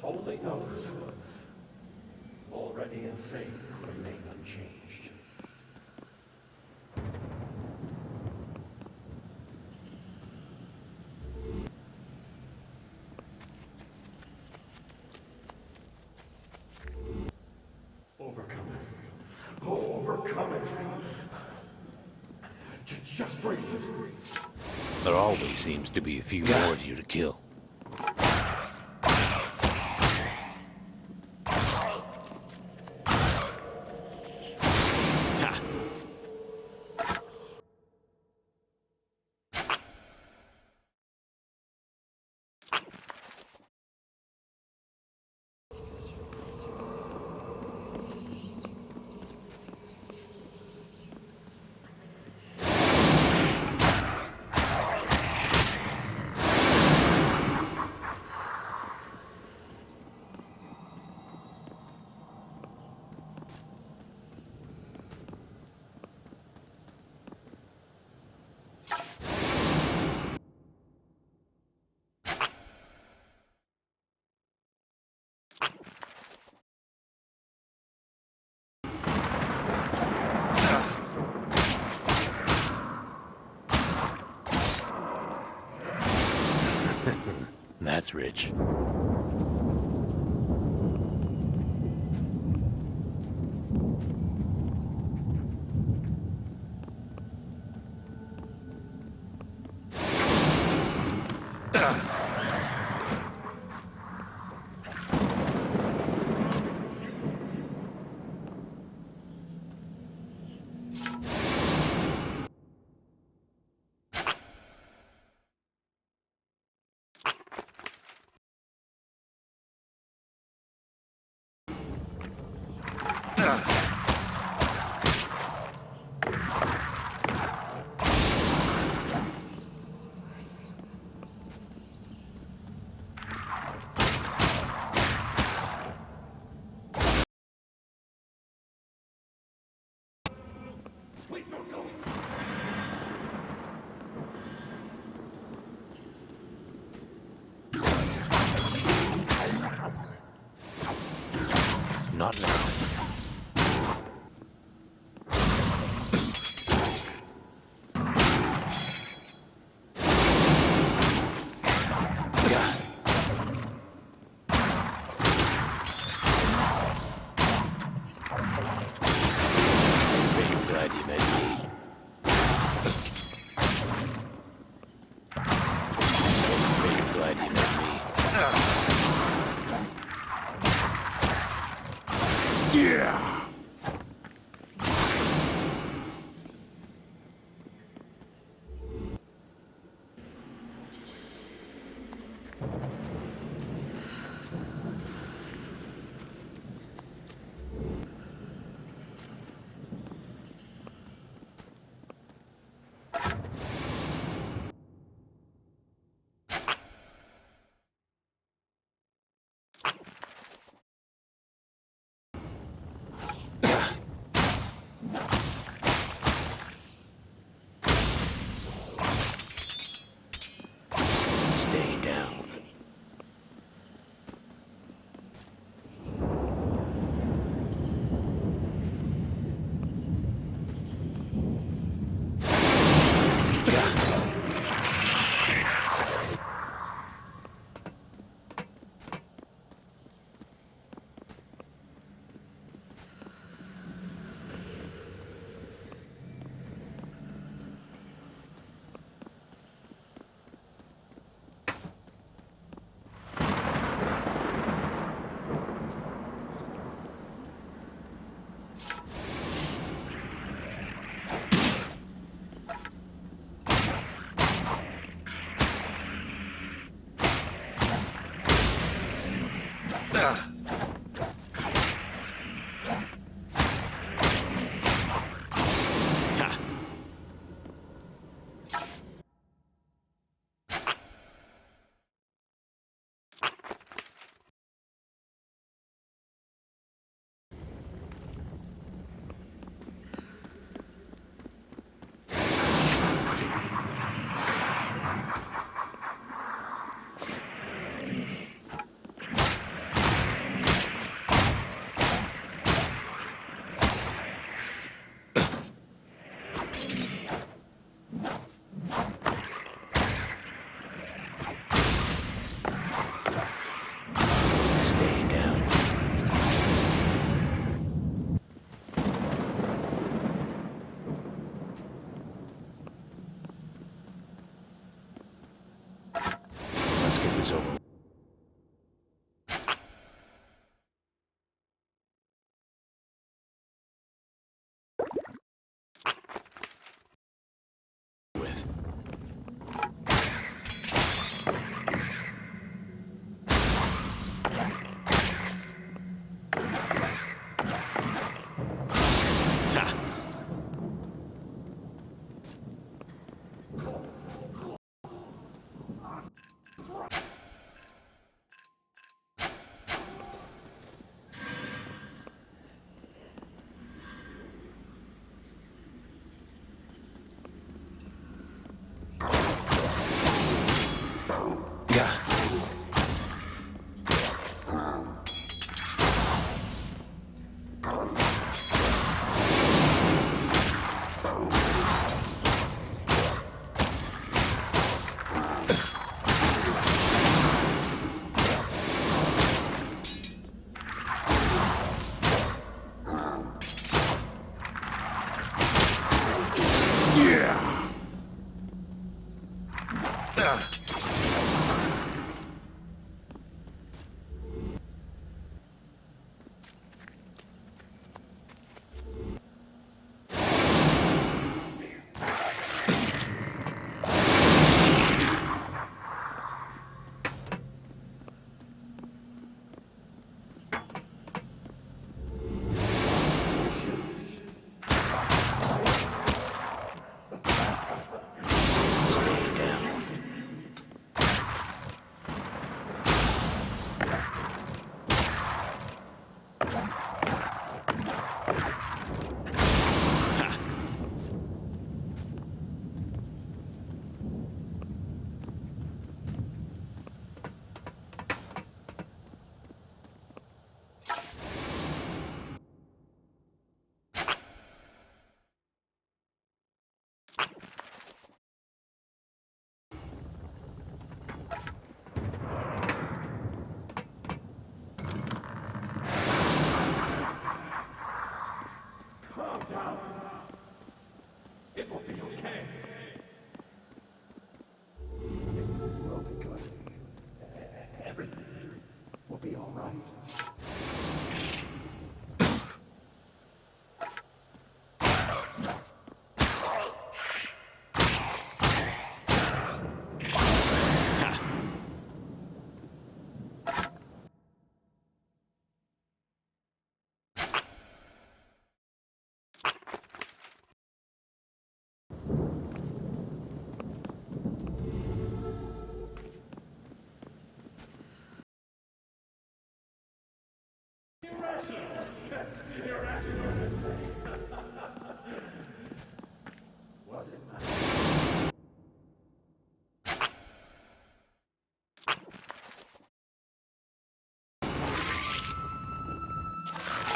Only those already insane remain unchanged. Overcome it. Oh, overcome it. Just breathe. There always seems to be a few more of you to kill. That's rich. Please don't go. Not now. Are you glad you met me? Are you glad you met me? Yeah! Stay down.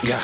Yeah.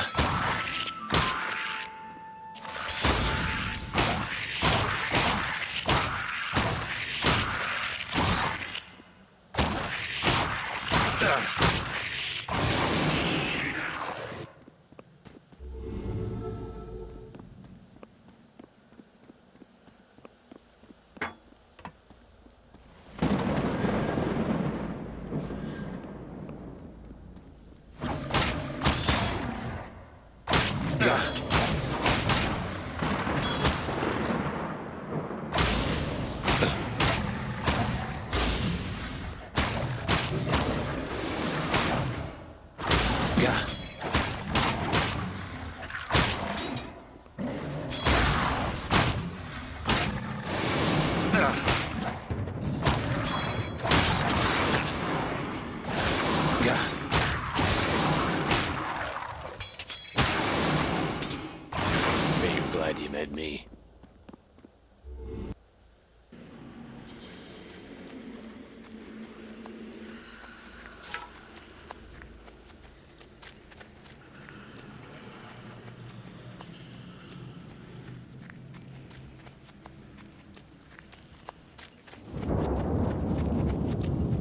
Glad you met me.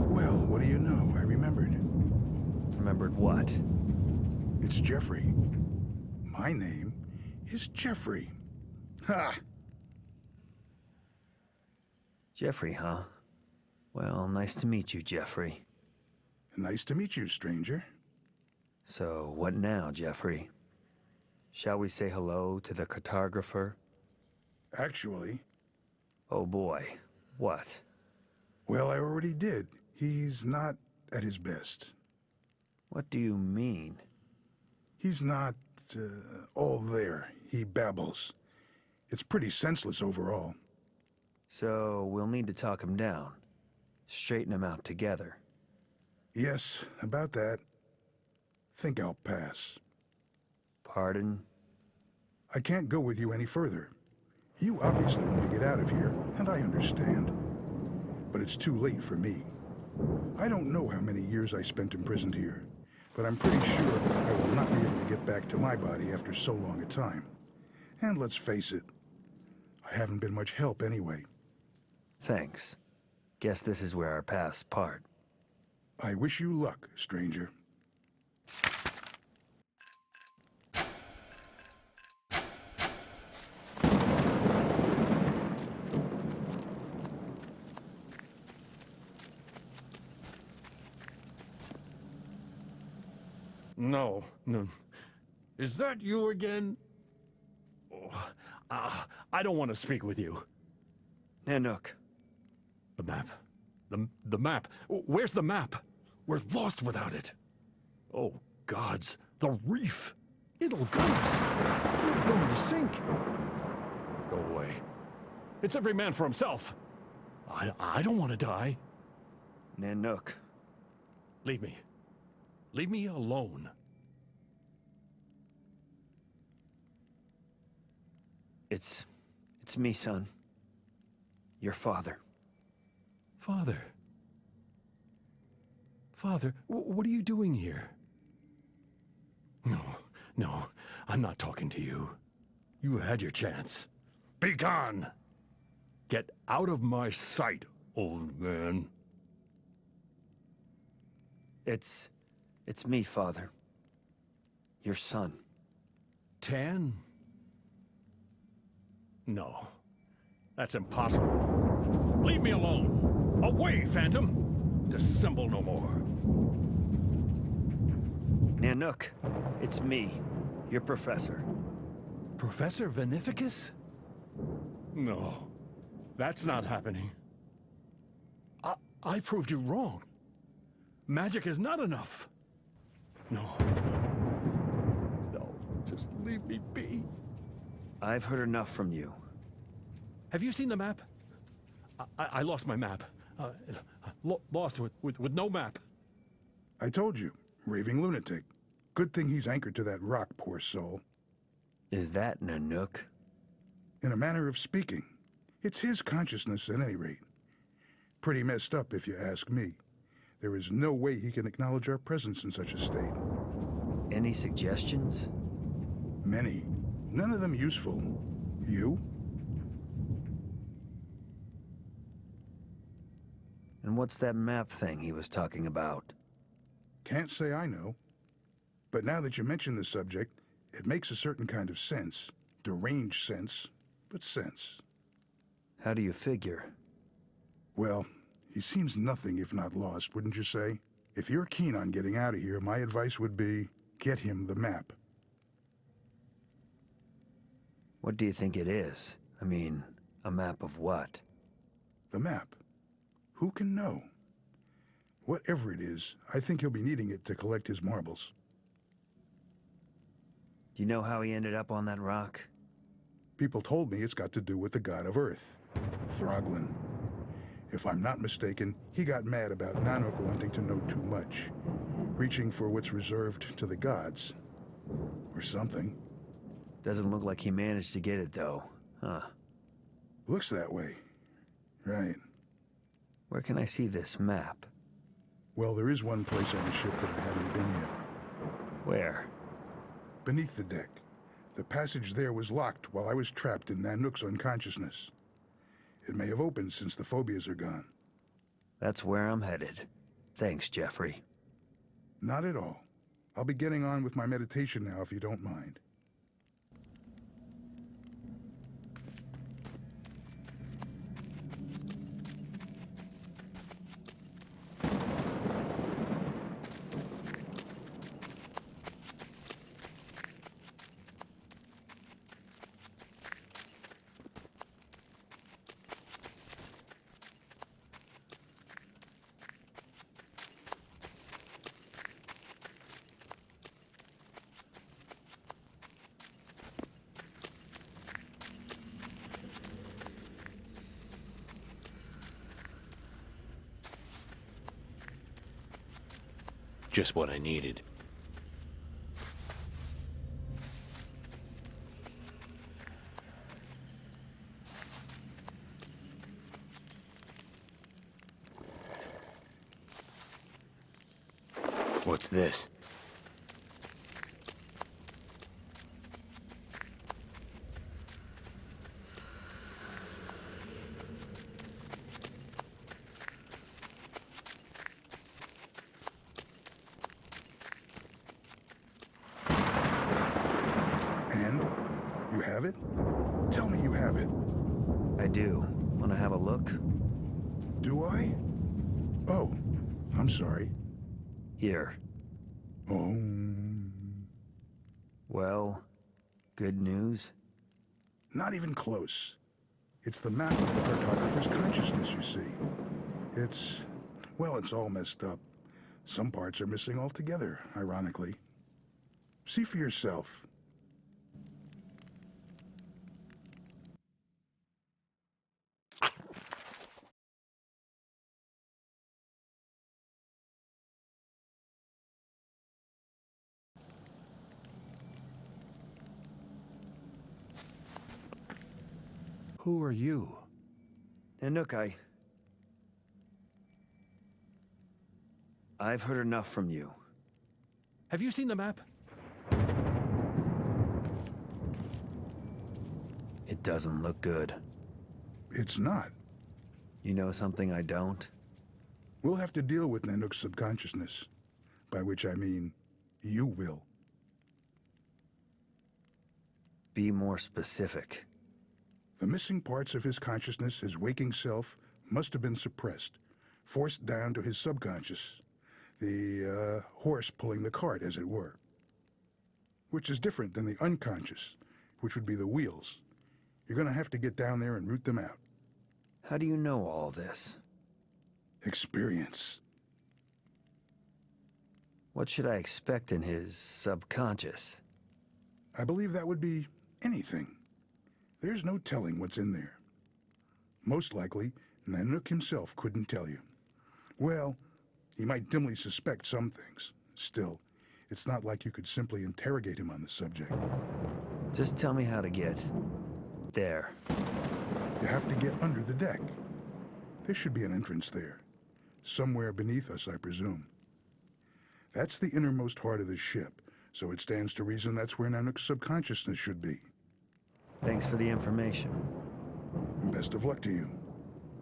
Well, what do you know? I remembered. Remembered what? It's Jeffrey. My name is Jeffrey. Ha! Jeffrey, huh? Well, nice to meet you, Jeffrey. Nice to meet you, stranger. So, what now, Jeffrey? Shall we say hello to the cartographer? Actually... Oh boy, what? Well, I already did. He's not at his best. What do you mean? He's not, all there. He babbles. It's pretty senseless overall. So, we'll need to talk him down. Straighten him out together. Yes, about that. Think I'll pass. Pardon? I can't go with you any further. You obviously want to get out of here, and I understand. But it's too late for me. I don't know how many years I spent imprisoned here, but I'm pretty sure I will not be able to get back to my body after so long a time. And let's face it, I haven't been much help anyway. Thanks. Guess this is where our paths part. I wish you luck, stranger. No. Is that you again? I don't want to speak with you. Nanook. The map. The map. Where's the map? We're lost without it. Oh, gods. The reef. It'll gut us. We're going to sink. Go away. It's every man for himself. I don't want to die. Nanook. Leave me. Leave me alone. It's me, son. Your father. Father? Father, what are you doing here? No, I'm not talking to you. You had your chance. Be gone! Get out of my sight, old man. It's me, father. Your son. Tan? No. That's impossible. Leave me alone! Away, Phantom! Dissemble no more. Nanook, it's me, your professor. Professor Veneficus? No, that's not happening. I proved you wrong. Magic is not enough. No, just leave me be. I've heard enough from you. Have you seen the map? I lost my map. Lost with no map. I told you, raving lunatic. Good thing he's anchored to that rock, poor soul. Is that Nanook? In a manner of speaking. It's his consciousness at any rate. Pretty messed up if you ask me. There is no way he can acknowledge our presence in such a state. Any suggestions? Many. None of them useful. You? And what's that map thing he was talking about? Can't say I know. But now that you mention the subject, it makes a certain kind of sense. Deranged sense, but sense. How do you figure? Well, he seems nothing if not lost, wouldn't you say? If you're keen on getting out of here, my advice would be, get him the map. What do you think it is? I mean, a map of what? The map. Who can know? Whatever it is, I think he'll be needing it to collect his marbles. Do you know how he ended up on that rock? People told me it's got to do with the god of Earth, Throglin. If I'm not mistaken, he got mad about Nanook wanting to know too much, reaching for what's reserved to the gods. Or something. Doesn't look like he managed to get it, though, huh? Looks that way. Right. Where can I see this map? Well, there is one place on the ship that I haven't been yet. Where? Beneath the deck. The passage there was locked while I was trapped in Nanook's unconsciousness. It may have opened since the phobias are gone. That's where I'm headed. Thanks, Jeffrey. Not at all. I'll be getting on with my meditation now if you don't mind. Just what I needed. What's this? And? You have it? Tell me you have it. I do. Want to have a look? Do I? Oh, I'm sorry. Here. Oh. Well, good news? Not even close. It's the map of the cartographer's consciousness, you see. Well, it's all messed up. Some parts are missing altogether, ironically. See for yourself. Who are you? Nanook, I've heard enough from you. Have you seen the map? It doesn't look good. It's not. You know something I don't? We'll have to deal with Nanook's subconsciousness. By which I mean, you will. Be more specific. The missing parts of his consciousness, his waking self, must have been suppressed, forced down to his subconscious. The horse pulling the cart, as it were. Which is different than the unconscious, which would be the wheels. You're going to have to get down there and root them out. How do you know all this? Experience. What should I expect in his subconscious? I believe that would be anything. There's no telling what's in there. Most likely, Nanook himself couldn't tell you. Well, he might dimly suspect some things. Still, it's not like you could simply interrogate him on the subject. Just tell me how to get there. You have to get under the deck. There should be an entrance there. Somewhere beneath us, I presume. That's the innermost heart of the ship, so it stands to reason that's where Nanook's subconsciousness should be. Thanks for the information. Best of luck to you.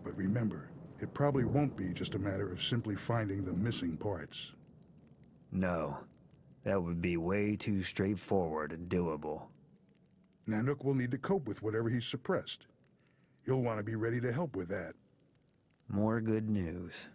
But remember, it probably won't be just a matter of simply finding the missing parts. No. That would be way too straightforward and doable. Nanook will need to cope with whatever he's suppressed. You'll want to be ready to help with that. More good news.